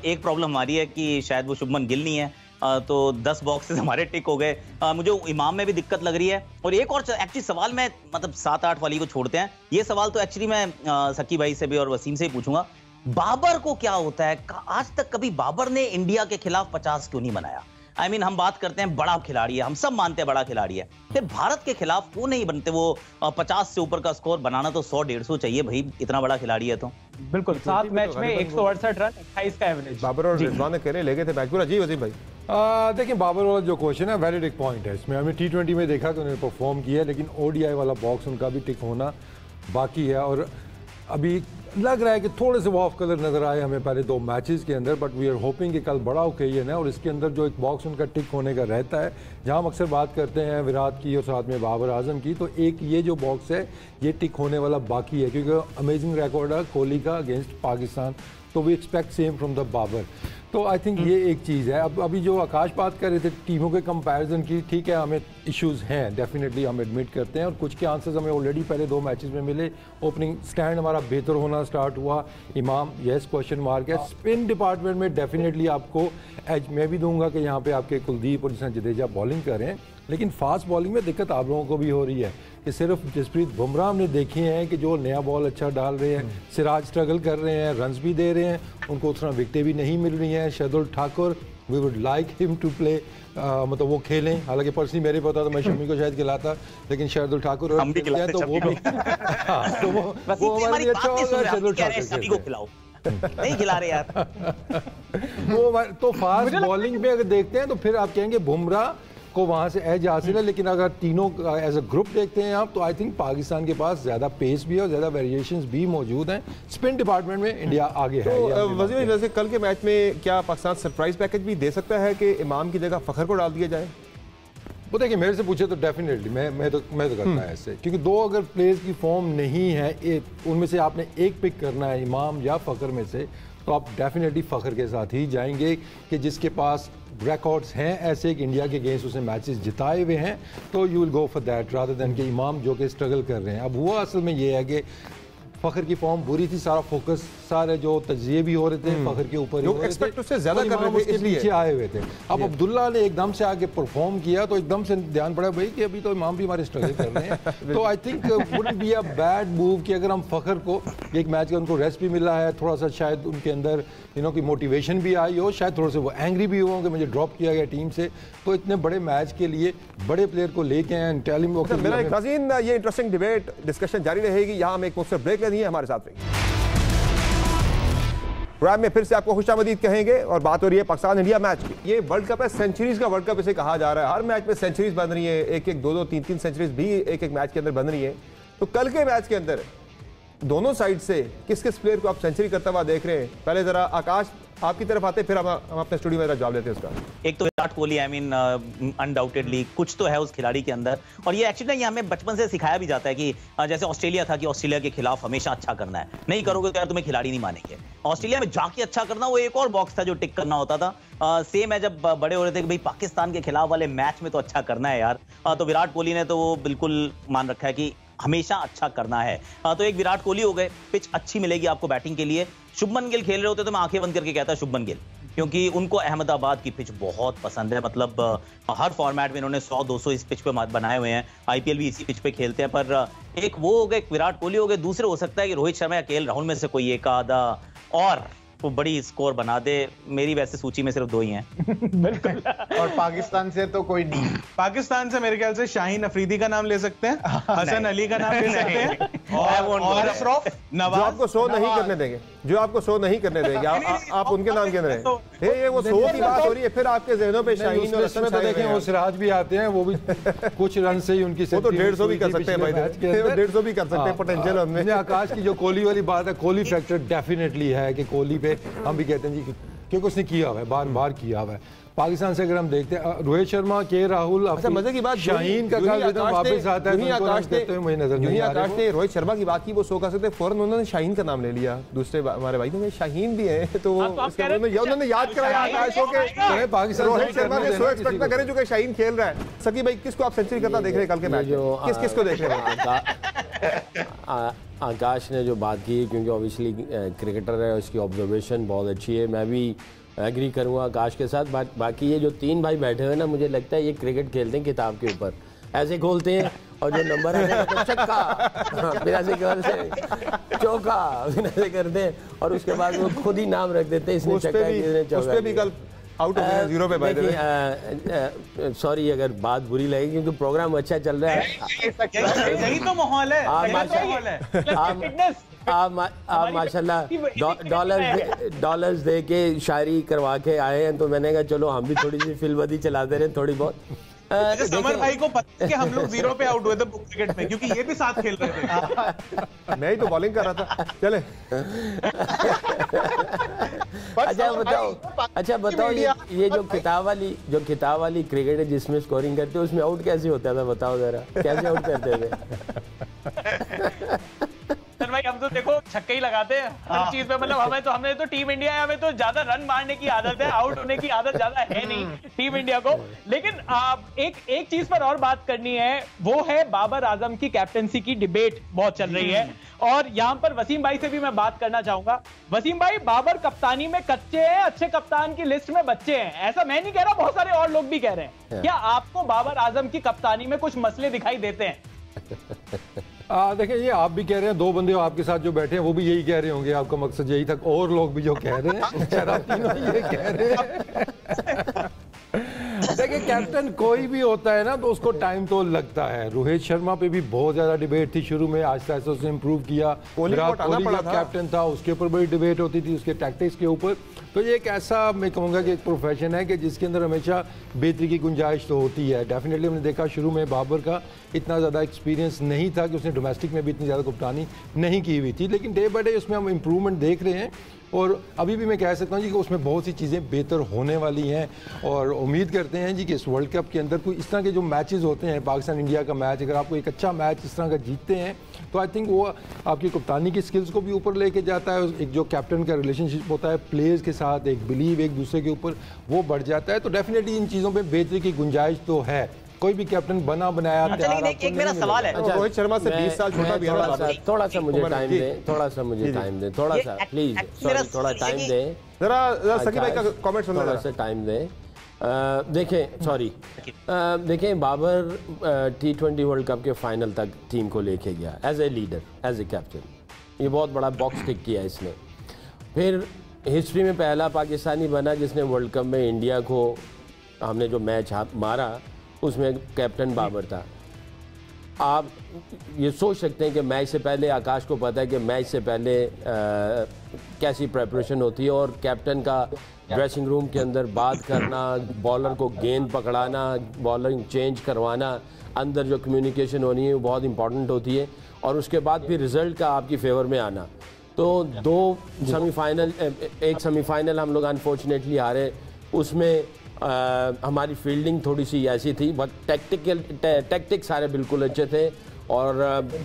एक प्रॉब्लम हमारी है कि शायद वो शुभमन गिल नहीं है, तो 10 बॉक्सेस हमारे टिक हो गए। मुझे इमाम में भी दिक्कत लग रही है। और एक और एक्चुअली सवाल मैं मतलब 7-8 वाली को छोड़ते हैं, ये सवाल तो एक्चुअली मैं सकी भाई से भी और वसीम से ही पूछूंगा, बाबर को क्या होता है? आज तक कभी बाबर ने इंडिया के खिलाफ 50 क्यों नहीं बनाया? आई मीन हम बात करते हैं बड़ा खिलाड़ी है, हम सब मानते हैं बड़ा खिलाड़ी है, फिर भारत के खिलाफ वो नहीं बनते, वो 50 से ऊपर का स्कोर बनाना तो 100-150 चाहिए भाई, इतना बड़ा खिलाड़ी है तो। बिल्कुल 7 मैच में 168 रन, 28 का एवरेज। बाबर और रिजवान ने कह लेके थे मैच पूरा। जी वसीम भाई, देखिए बाबर वाला जो क्वेश्चन है वैलिड एक पॉइंट है इसमें। हमने T20 में देखा कि उन्होंने परफॉर्म किया, लेकिन ODI वाला बॉक्स उनका भी टिक होना बाकी है। और अभी लग रहा है कि थोड़े से वो ऑफ कलर नजर आए हमें पहले 2 मैचेस के अंदर, बट वी आर होपिंग कि कल बड़ा ओकेजन है और इसके अंदर जो एक बॉक्स उनका टिक होने का रहता है, जहां हम अक्सर बात करते हैं विराट की और साथ में बाबर आजम की, तो एक ये जो बॉक्स है ये टिक होने वाला बाकी है, क्योंकि अमेजिंग रिकॉर्ड है कोहली का अगेंस्ट पाकिस्तान, तो we expect same from the Babar. तो आई थिंक ये एक चीज़ है। अब अभी जो आकाश बात कर रहे थे टीमों के कंपैरिजन की, ठीक है हमें इश्यूज हैं, डेफिनेटली हम एडमिट करते हैं, और कुछ के आंसर्स हमें ऑलरेडी पहले 2 मैचेस में मिले। ओपनिंग स्टैंड हमारा बेहतर होना स्टार्ट हुआ, इमाम यस क्वेश्चन मार्क है। स्पिन डिपार्टमेंट में डेफिनेटली आपको एज मैं भी दूंगा कि यहाँ पे आपके कुलदीप और जिसने जडेजा बॉलिंग करें, लेकिन फास्ट बॉलिंग में दिक्कत आप लोगों को भी हो रही है कि सिर्फ जसप्रीत बुमराह हमने देखे हैं कि जो नया बॉल अच्छा डाल रहे हैं, सिराज स्ट्रगल कर रहे हैं, रन्स भी दे रहे हैं, उनको उतना विकेटें भी नहीं मिल रही हैं। Shardul Thakur we would like him to play, मतलब वो खेलें, हालांकि पर्सनली मेरे पता तो मैं शमी को शायद खिलाता, लेकिन शार्दुल ठाकुर और तो वो भी तो वो हमारे लिए अच्छा होगा। शार्दुल ठाकुर नहीं खिला रहे यार वो तो फास्ट बॉलिंग में अगर देखते हैं तो फिर आप कहेंगे बुमराह को वहां से एज हासिल है, लेकिन अगर तीनों एज अ ग्रुप देखते हैं आप तो आई थिंक पाकिस्तान के पास ज्यादा पेस भी है और ज्यादा वेरिएशंस भी मौजूद हैं। स्पिन डिपार्टमेंट में इंडिया आगे है। तो वज़ीर भाई, वैसे कल के मैच में क्या पाकिस्तान सरप्राइज पैकेज भी दे सकता है कि इमाम की जगह फखर को डाल दिया जाए? वो देखिए मेरे से पूछे तो डेफिनेटली मैं तो करता है ऐसे, क्योंकि 2 अगर प्लेयर्स की फॉर्म नहीं है, उनमें से आपने एक पिक करना है इमाम या फखर में से, तो आप डेफिनेटली फखर के साथ ही जाएंगे कि जिसके पास रिकॉर्ड्स हैं ऐसे कि इंडिया के अगेंस्ट उसने मैचेस जिताए हुए हैं, तो you will go for that rather than कि इमाम जो कि स्ट्रगल कर रहे हैं। अब हुआ असल में ये है कि फखर की फॉर्म बुरी थी, सारा फोकस सारे जो तजिए भी हो रहे थे फखर के ऊपर, एक्सपेक्ट उससे ज्यादा कर रहे थे इसलिए पीछे आए हुए थे। अब अब्दुल्ला ने एकदम से आके परफॉर्म किया तो एकदम से ध्यान पड़ा भाई कि अभी तो इमाम भी हमारे स्ट्रगल कर रहे हैं। तो I think wouldn't be a bad move कि अगर हम फखर को एक मैच का उनको रेस्ट भी मिला है, थोड़ा सा शायद उनके अंदर की मोटिवेशन भी आई हो, शायद थोड़े से वो एंग्री भी हो कि मुझे ड्रॉप किया गया टीम से, तो इतने बड़े मैच के लिए बड़े प्लेयर को लेके आए टेल हिम। मेरा नाज़रीन ये इंटरेस्टिंग डिबेट डिस्कशन जारी रहेगी, यहाँ हम एक मुख्तसर ब्रेक लेनी है, हमारे साथ रहिए। प्रोग्राम में फिर से आपको खुशामदीद कहेंगे और बात हो रही है पाकिस्तान इंडिया मैच की। ये वर्ल्ड कप है, सेंचुरीज का वर्ल्ड कप इसे कहा जा रहा है, हर मैच में सेंचुरीज बन रही है, 1-1, 2-2, 3-3 सेंचुरीज भी एक मैच के अंदर बन रही है। तो कल के मैच के अंदर दोनों साइड से किस किस प्लेयर को आप सेंचुरी करता हुआ देख रहे हैं? पहले जरा आकाश आपकी तरफ आते, फिर हम अपने स्टूडियो में जवाब देते हैं उसका। एक तो Virat Kohli, I mean undoubtedly कुछ तो है उस खिलाड़ी के अंदर, और ये एक्चुअली ये हमें बचपन से सिखाया भी जाता है कि जैसे ऑस्ट्रेलिया था कि ऑस्ट्रेलिया के खिलाफ हमेशा अच्छा करना है, नहीं करोगे तो यार तुम्हें खिलाड़ी नहीं मानेंगे। ऑस्ट्रेलिया में जाके अच्छा करना वो एक और बॉक्स था जो टिक करना होता था। सेम है जब बड़े हो रहे थे कि भाई पाकिस्तान के खिलाफ वाले मैच में तो अच्छा करना है यार, तो विराट कोहली ने तो वो बिल्कुल मान रखा है कि हमेशा अच्छा करना है। तो एक विराट कोहली हो गए, पिच अच्छी मिलेगी आपको बैटिंग के लिए। शुभमन गिल खेल रहे होते तो मैं आंखें बंद करके कहता शुभमन गिल, क्योंकि उनको अहमदाबाद की पिच बहुत पसंद है, मतलब हर फॉर्मेट में इन्होंने 100-200 इस पिच पे बनाए हुए हैं, आईपीएल भी इसी पिच पे खेलते हैं। पर एक वो हो गए, एक विराट कोहली हो गए, दूसरे हो सकता है कि रोहित शर्मा या केएल राहुल में से कोई एक आधा और वो बड़ी स्कोर बना दे। मेरी वैसे सूची में सिर्फ 2 ही हैं। बिल्कुल। और पाकिस्तान से तो कोई नहीं। पाकिस्तान से मेरे ख्याल से शाहीन अफरीदी का नाम ले सकते हैं, हसन अली का नाम ले सकते हैं, और अशरफ नवाज। जो आपको शो नहीं करने देंगे, जो आपको शो नहीं करने देंगे, आप उनके नाम गिन रहे हैं। ये वो शो की बात हो रही है, फिर आपके जहनों पे शाहीन और हसन तो देखें वो सिराज भी आते हैं, वो भी कुछ रन से ही उनकी वो तो 150 भी कर सकते हैं भाई, 150 भी कर सकते हैं पोटेंशियल हमने। आकाश की जो कोहली वाली बात है, कोहली फैक्टर डेफिनेटली है कि कोहली पे हम भी कहते हैं जी क्योंकि उसने किया हुआ है, बार बार किया हुआ है। पाकिस्तान से अगर हम देखते हैं रोहित शर्मा, के राहुल, मजे की बात शाहीन का वापस आता है, मुझे नजर नहीं आ आकाश ने रोहित शर्मा की बात की, वो शो कर सकते, फौरन उन्होंने शाहीन का नाम ले लिया। दूसरे हमारे भाई ने शाहीन भी है, तो उन्होंने याद कराया आकाश को कि पाकिस्तान रोहित शर्मा ने शो एक्सपेक्ट ना करें जो कि शाहीन खेल रहा है। सकी भाई किसको आप सेंचुरी करता देख रहे हैं कल के मैच में? किस किस को देख रहे हैं? आकाश ने जो बात की, क्योंकि ऑब्वियसली क्रिकेटर है, उसकी ऑब्जर्वेशन बहुत अच्छी है, मैं भी एग्री करूँगा आकाश के साथ। बाकी ये जो 3 भाई बैठे हुए ना, मुझे लगता है ये क्रिकेट खेलते हैं किताब के ऊपर, ऐसे खोलते हैं और जो नंबर है तो छक्का, फिर ऐसे से चौका, फिर ऐसे करते हैं और उसके बाद वो खुद ही नाम रख देते हैं, इसने छक्का, इसने चौका। उस पे भी कल आउट हो गए 0 पे। देखिए सॉरी अगर बात बुरी लगी क्योंकि प्रोग्राम अच्छा चल रहा है, यही तो माहौल है। आप माशाल्लाह डॉलर्स दे के शायरी करवा के आए हैं, तो मैंने कहा चलो हम भी थोड़ी सी फिल्मदी चलाते रहे थोड़ी बहुत। समर भाई को पता है कि हम लोग 0 पे आउट हुए थे क्रिकेट में, क्योंकि ये भी साथ खेल रहे थे। मैं ही तो बॉलिंग कर रहा था। चले अच्छा बताओ ये जो किताब वाली क्रिकेट है जिसमें स्कोरिंग करते हो, उसमें आउट कैसे होता था? बताओ जरा, कैसे आउट करते थे? भाई हम तो देखो छक्के ही लगाते हैं हर चीज में, मतलब हमने तो टीम इंडिया है, हमें तो ज्यादा रन मारने की आदत है, आउट होने की आदत ज्यादा है नहीं टीम इंडिया को। लेकिन एक चीज पर और बात करनी है, वो है बाबर आजम की कैप्टनसी की डिबेट बहुत चल रही है, और यहाँ पर वसीम भाई से भी मैं बात करना चाहूंगा। वसीम भाई, बाबर कप्तानी में कच्चे हैं, अच्छे कप्तान की लिस्ट में बच्चे हैं, ऐसा मैं नहीं कह रहा, बहुत सारे और लोग भी कह रहे हैं। क्या आपको बाबर आजम की कप्तानी में कुछ मसले दिखाई देते हैं? देखिए ये आप भी कह रहे हैं, 2 बंदे आपके साथ जो बैठे हैं वो भी यही कह रहे होंगे, आपका मकसद यही था, और लोग भी जो कह रहे हैं, शराब तीनों ये कह रहे हैं। देखिए कैप्टन कोई भी होता है ना तो उसको टाइम तो लगता है। रोहित शर्मा पे भी बहुत ज्यादा डिबेट थी शुरू में, आहिस्ता आहिस्ता उसने इंप्रूव किया। विराट कोहली जब कैप्टन था उसके ऊपर बड़ी डिबेट होती थी, उसके टैक्टिक्स के ऊपर। तो ये एक ऐसा मैं कहूँगा कि एक प्रोफेशन है कि जिसके अंदर हमेशा बेहतरी की गुंजाइश तो होती है। डेफिनेटली हमने देखा शुरू में बाबर का इतना ज़्यादा एक्सपीरियंस नहीं था कि उसने डोमेस्टिक में भी इतनी ज़्यादा कप्तानी नहीं की हुई थी, लेकिन डे बाय डे उसमें हम इम्प्रूवमेंट देख रहे हैं, और अभी भी मैं कह सकता हूँ जी कि उसमें बहुत सी चीज़ें बेहतर होने वाली हैं। और उम्मीद करते हैं जी कि इस वर्ल्ड कप के अंदर कोई इस तरह के जो मैचेस होते हैं, पाकिस्तान इंडिया का मैच, अगर आपको एक अच्छा मैच इस तरह का जीतते हैं तो आई थिंक वो आपकी कप्तानी की स्किल्स को भी ऊपर लेके जाता है। एक जो कैप्टन का रिलेशनशिप होता है प्लेयर्स के साथ, एक बिलीव एक दूसरे के ऊपर, वो बढ़ जाता है। तो डेफिनेटली इन चीज़ों पर बेहतरी की गुंजाइश तो है। कोई भी कैप्टन बना बनाया एक मेरा सवाल है, रोहित शर्मा से 20 साल छोटा भी है। थोड़ा सा मुझे टाइम दें, थोड़ा सा प्लीज, थोड़ा टाइम दें, जरा सकी भाई का कमेंट सुनो, थोड़ा सा टाइम दें। देखें बाबर T20 वर्ल्ड कप के फाइनल तक टीम को लेके गया as a leader, as a captain, ये बहुत बड़ा बॉक्स टिक किया इसने। फिर हिस्ट्री में पहला पाकिस्तानी बना जिसने वर्ल्ड कप में इंडिया को, हमने जो मैच मारा उसमें कैप्टन बाबर था। आप ये सोच सकते हैं कि मैच से पहले आकाश को पता है कि मैच से पहले कैसी प्रेपरेशन होती है, और कैप्टन का ड्रेसिंग रूम के अंदर बात करना, बॉलर को गेंद पकड़ाना, बॉलरिंग चेंज करवाना, अंदर जो कम्युनिकेशन होनी है वो बहुत इंपॉर्टेंट होती है, और उसके बाद फिर रिज़ल्ट का आपकी फेवर में आना। तो 2 सेमीफाइनल, एक सेमीफाइनल हम लोग अनफॉर्चुनेटली हारे, उसमें हमारी फील्डिंग थोड़ी सी ऐसी थी, बट टैक्टिक्स सारे बिल्कुल अच्छे थे, और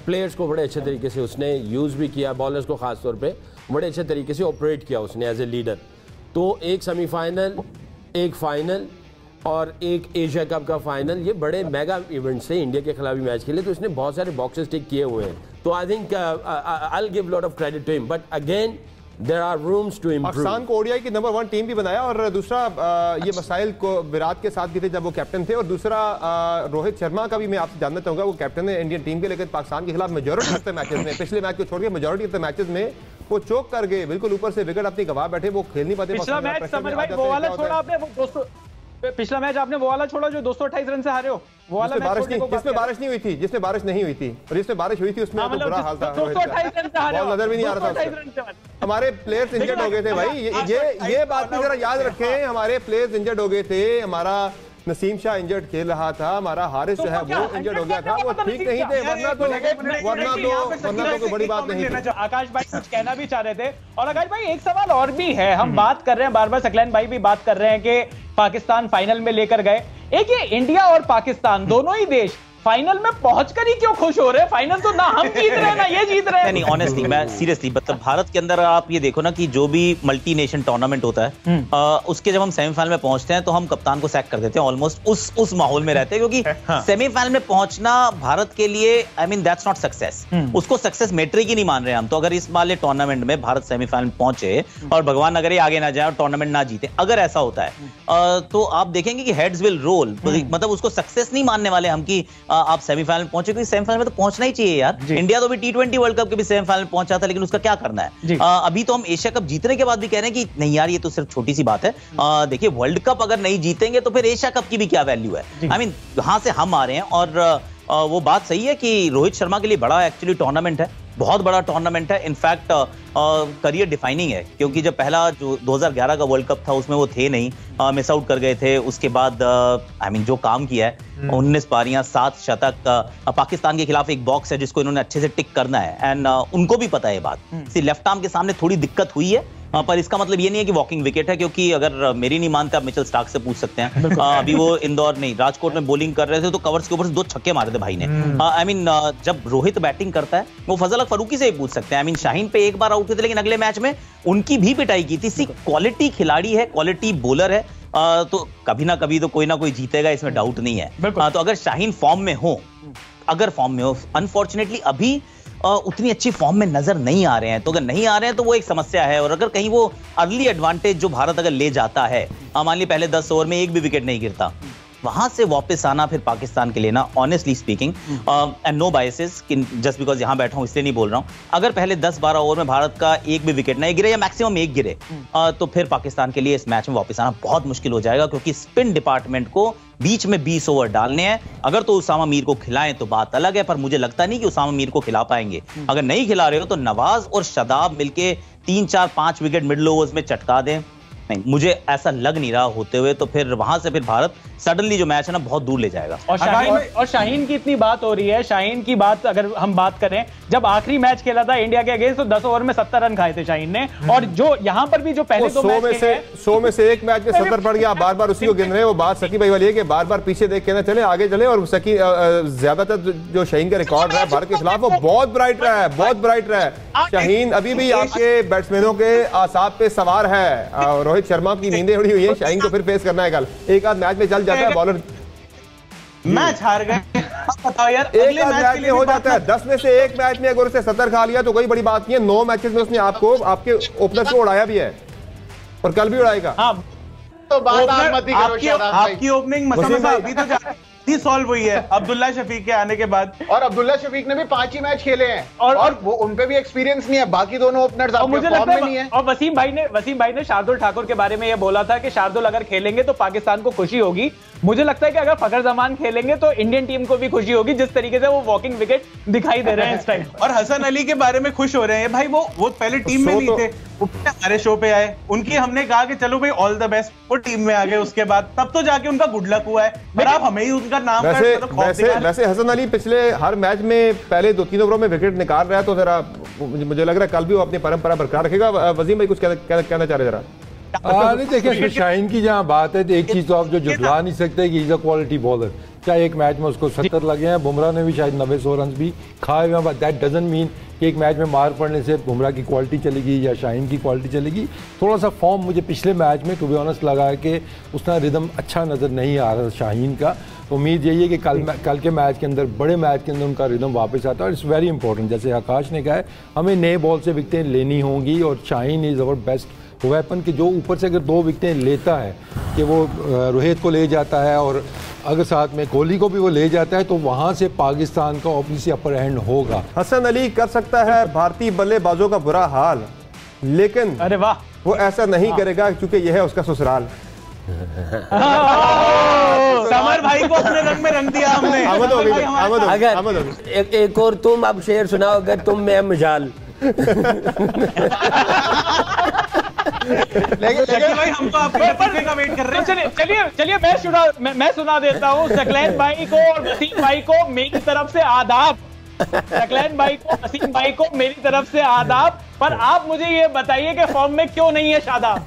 प्लेयर्स को बड़े अच्छे तरीके से उसने यूज़ भी किया, बॉलर्स को ख़ास तौर पे बड़े अच्छे तरीके से ऑपरेट किया उसने एज ए लीडर। तो एक सेमीफाइनल, एक फाइनल और एक एशिया कप का फाइनल, ये बड़े मेगा इवेंट्स थे इंडिया के खिलाफ मैच के लिए, तो इसने बहुत सारे बॉक्सेस टिक किए हुए हैं। तो I think I will give lot of credit to him, but again There are rooms to improve. Pakistan को ओडीआई की नंबर 1 टीम भी बनाया, और दूसरा ये मसाइल को विराट के साथ भी थे जब वो कैप्टन थे, और दूसरा रोहित शर्मा का भी मैं आपसे जानना चाहूंगा, वो कैप्टन है इंडियन टीम के, लेकिन पाकिस्तान के खिलाफ मेजॉरिटी ऑफ द मैचेस में, पिछले मैच को छोड़ के मेजॉरिटी ऑफ द मैचेस में वो चोक कर गए, बिल्कुल ऊपर से विकेट अपनी गवा बैठे, वो खेल नहीं पाते। पिछला मैच समर भाई वो वाला छोड़ा आपने, वो 200, पिछला मैच आपने वो वाला छोड़ा जो 228 रन से हारे हो, वो वाला मैच जिसमें बारिश नहीं हुई थी, जिसमें बारिश नहीं हुई थी, और जिसमें बारिश हुई थी उसमें तो बुरा हाल था, 228 रन से हारे हो, नजर भी नहीं आ रहा था। हमारे प्लेयर्स इंजर्ड हो गए थे भाई, ये बात भी जरा याद रखें, हमारे प्लेयर्स इंजर्ड हो गए थे, हमारा नसीम शाह इंजर्ड खेल रहा था, हमारा हारिस जो है वो इंजर्ड हो गया था, वो ठीक नहीं थे, वरना तो कोई बड़ी बात नहीं थी। आकाश भाई कुछ कहना भी चाह रहे थे, और आकाश भाई एक सवाल और भी है, हम बात कर रहे हैं, बार बार सकलैन भाई भी बात कर रहे हैं कि पाकिस्तान फाइनल में लेकर गए, एक ये इंडिया और पाकिस्तान दोनों ही देश फाइनल में पहुंचकर ही क्यों खुश हो रहे हैं? फाइनल तो ना हम जीत रहे हैं ना ये जीत रहे हैं। नहीं ऑनेस्टली मैं सीरियसली मतलब भारत के अंदर आप ये देखो ना कि जो भी मल्टी नेशन टूर्नामेंट होता है उसके जब हम सेमीफाइनल में पहुंचते हैं तो हम कप्तान को सैक कर देते हैं, ऑलमोस्ट उस माहौल में रहते हैं, क्योंकि सेमीफाइनल में पहुंचना भारत के लिए I mean that's not success, उसको सक्सेस मेट्रिक ही नहीं मान रहे हम। तो अगर इस वाले टूर्नामेंट में भारत सेमीफाइनल में पहुंचे और भगवान अगर ये आगे ना जाए और टूर्नामेंट ना जीते, अगर ऐसा होता है तो आप देखेंगे कि हेड्स विल रोल, मतलब उसको सक्सेस नहीं मानने वाले हम कि आप सेमीफाइनल पहुंचे, क्योंकि सेमीफाइनल में तो पहुंचना ही चाहिए यार। इंडिया तो भी T20 वर्ल्ड कप के भी सेमीफाइनल पहुंचा था, लेकिन उसका क्या करना है। अभी तो हम एशिया कप जीतने के बाद भी कह रहे हैं कि नहीं यार ये तो सिर्फ छोटी सी बात है। देखिए वर्ल्ड कप अगर नहीं जीतेंगे तो फिर एशिया कप की भी क्या वैल्यू है। आई मीन यहां से हम आ रहे हैं, और वो बात सही है कि रोहित शर्मा के लिए बड़ा एक्चुअली टूर्नामेंट है, बहुत बड़ा टूर्नामेंट है। इनफैक्ट करियर डिफाइनिंग है, क्योंकि जब पहला जो 2011 का वर्ल्ड कप था उसमें वो थे नहीं, मिस आउट कर गए थे। उसके बाद आई मीन जो काम किया है, 19 पारियां, 7 शतक, पाकिस्तान के खिलाफ एक बॉक्स है जिसको इन्होंने अच्छे से टिक करना है, एंड उनको भी पता है ये बात। लेफ्ट आर्म के सामने थोड़ी दिक्कत हुई है, पर इसका मतलब ये नहीं है कि वॉकिंग विकेट है, क्योंकि अगर मेरी नहीं मानते आप मिचेल स्टार्क से पूछ सकते हैं। अभी वो इंदौर नहीं राजकोट में बॉलिंग कर रहे थे तो कवर्स के ऊपर से 2 छक्के मारे थे भाई ने। आई मीन जब रोहित बैटिंग करता है वो फजल हक फरूकी से ही पूछ सकते हैं। आई मीन शाहीन पे एक बार आउट हुए थे, लेकिन अगले मैच में उनकी भी पिटाई की थी। क्वालिटी खिलाड़ी है, क्वालिटी बॉलर है, तो कभी ना कभी तो कोई ना कोई जीतेगा, इसमें डाउट नहीं है। तो अगर शाहीन फॉर्म में हो, अनफॉर्चुनेटली अभी उतनी अच्छी फॉर्म में नजर नहीं आ रहे हैं, तो अगर नहीं आ रहे हैं तो वो एक समस्या है। और अगर कहीं वो अर्ली एडवांटेज जो भारत अगर ले जाता है, मान ली पहले 10 ओवर में एक भी विकेट नहीं गिरता, वहां से वापस आना फिर पाकिस्तान के लिए ना, honestly speaking and no biases, just because यहां बैठा हूं इसलिए नहीं बोल रहा हूं, अगर पहले 10-12 ओवर में भारत का एक भी विकेट नहीं गिरे या मैक्सिमम एक गिरे, तो फिर पाकिस्तान के लिए इस मैच में वापस आना बहुत मुश्किल हो जाएगा, क्योंकि स्पिन डिपार्टमेंट को बीच में 20 ओवर डालने हैं। अगर तो उसामा मीर को खिलाएं तो बात अलग है, पर मुझे लगता नहीं कि उसामा मीर को खिला पाएंगे। अगर नहीं खिला रहे हो तो नवाज और शादाब मिलके 3-4-5 विकेट मिडिल ओवर्स में चटका दें, नहीं मुझे ऐसा लग नहीं रहा होते हुए, तो फिर वहां से फिर भारत सडनली जो मैच है ना बहुत दूर ले जाएगा। और शाहीन की इतनी बात हो रही है, शाहीन की बात अगर हम बात करें, जब आखिरी मैच खेला था इंडिया के अगेंस्ट तो 10 ओवर में 70 रन खाए थे शाहीन ने, और जो यहां पर भी जो पहले 2 मैच में से 100 में से एक मैच में 70 पड़ गया, बार बार उसी को गिन रहे हैं। वो बात सकी भाई वाली है कि बार बार पीछे देख के ना चले, आगे चले। और सकी ज्यादातर जो शाहीन का रिकॉर्ड रहा है भारत के खिलाफ वो बहुत ब्राइट रहा है, बहुत ब्राइट रहा है। शाहीन अभी भी आपके बैट्समैनों के आसाब पे सवार है। रोहित शर्मा की नींदें उड़ी हुई है, शाहीन को फिर फेस करना है कल। एक आध मैच में चल जाता है, बॉलर मैच हार गए, बताओ यार, एक मैच में हो जाता है। 10 में से एक मैच में अगर उसे 70 खा लिया तो कोई बड़ी बात नहीं है। 9 मैचेस में उसने आपके ओपनर को उड़ाया भी है, और कल भी उड़ाएगा। तो बात आपकी ओपनिंग मसला अभी तो सॉल्व हुई है अब्दुल्ला शफीक के आने के बाद, और अब्दुल्ला शफीक ने भी 5 ही मैच खेले हैं, और वो उन पे भी एक्सपीरियंस नहीं है। बाकी दोनों ओपनर्स आपके फॉर्म में नहीं है। और वसीम भाई ने शार्दुल ठाकुर के बारे में ये बोला था कि शार्दुल अगर खेलेंगे तो पाकिस्तान को खुशी होगी। मुझे लगता है कि अगर फखर जमान खेलेंगे तो इंडियन टीम को भी खुशी होगी, जिस तरीके से वो वॉकिंग विकेट दिखाई दे रहे हैं इस टाइम। और हसन अली के बारे में खुश हो रहे हैं भाई, वो पहले टीम में नहीं थे, हमारे शो पे आए, उनकी हमने कहा कि चलो भाई ऑल द बेस्ट, वो टीम में आ गए। उसके बाद तब तो जाके उनका गुड लक हुआ है, पर आप हमें ही उनका नाम वैसे हसन अली पिछले हर मैच में पहले 2-3 ओवरों में विकेट निकाल रहा है, तो जरा मुझे लग रहा है कल भी वो अपनी परंपरा बरकरार रखेगा। वसीम भाई कुछ कहना चाह रहे जरा? नहीं देखिए, शाहीन की जहाँ बात है तो एक चीज तो आप जो जुटला नहीं सकते कि इज अ क्वालिटी बॉलर। चाहे एक मैच में उसको 70 लगे हैं, बुमराह ने भी शायद 90-100 रन भी खाए हुए हैं, दैट डजंट मीन कि एक मैच में मार पड़ने से बुमराह की क्वालिटी चलेगी या शाहीन की क्वालिटी चलेगी। थोड़ा सा फॉर्म मुझे पिछले मैच में टू बी ऑनेस्ट लगा है कि उसका रिदम अच्छा नज़र नहीं आ रहा शाहीन का। उम्मीद यही है कि कल के मैच के अंदर, बड़े मैच के अंदर उनका रिदम वापस आता है। और इट्स वेरी इंपॉर्टेंट, जैसे आकाश ने कहा है, हमें नए बॉल से विकेटें लेनी होंगी, और Shaheen is our best weapon कि जो ऊपर से अगर 2 विकेटें लेता है, कि वो रोहित को ले जाता है और अगर साथ में कोहली को भी वो ले जाता है, तो वहां से पाकिस्तान का ऑब्वियसली अपर हैंड होगा। हसन अली कर सकता है भारतीय बल्लेबाजों का बुरा हाल, लेकिन अरे वाह वो ऐसा नहीं करेगा क्योंकि यह है उसका ससुराल। समर भाई को अपने रंग में रंग दिया हमने। अगर एक और तुम अब शेर सुनाओ, अगर तुम में मजाल। लेकिन भाई हम तो आपके का वेट कर रहे हैं। चलिए मैं सुना देता हूँ सकलैन भाई को और वसीम भाई को मेरी तरफ से आदाब। सकलैन भाई को, वसीम भाई को मेरी तरफ से आदाब। पर आप मुझे ये बताइए कि फॉर्म में क्यों नहीं है शादाब?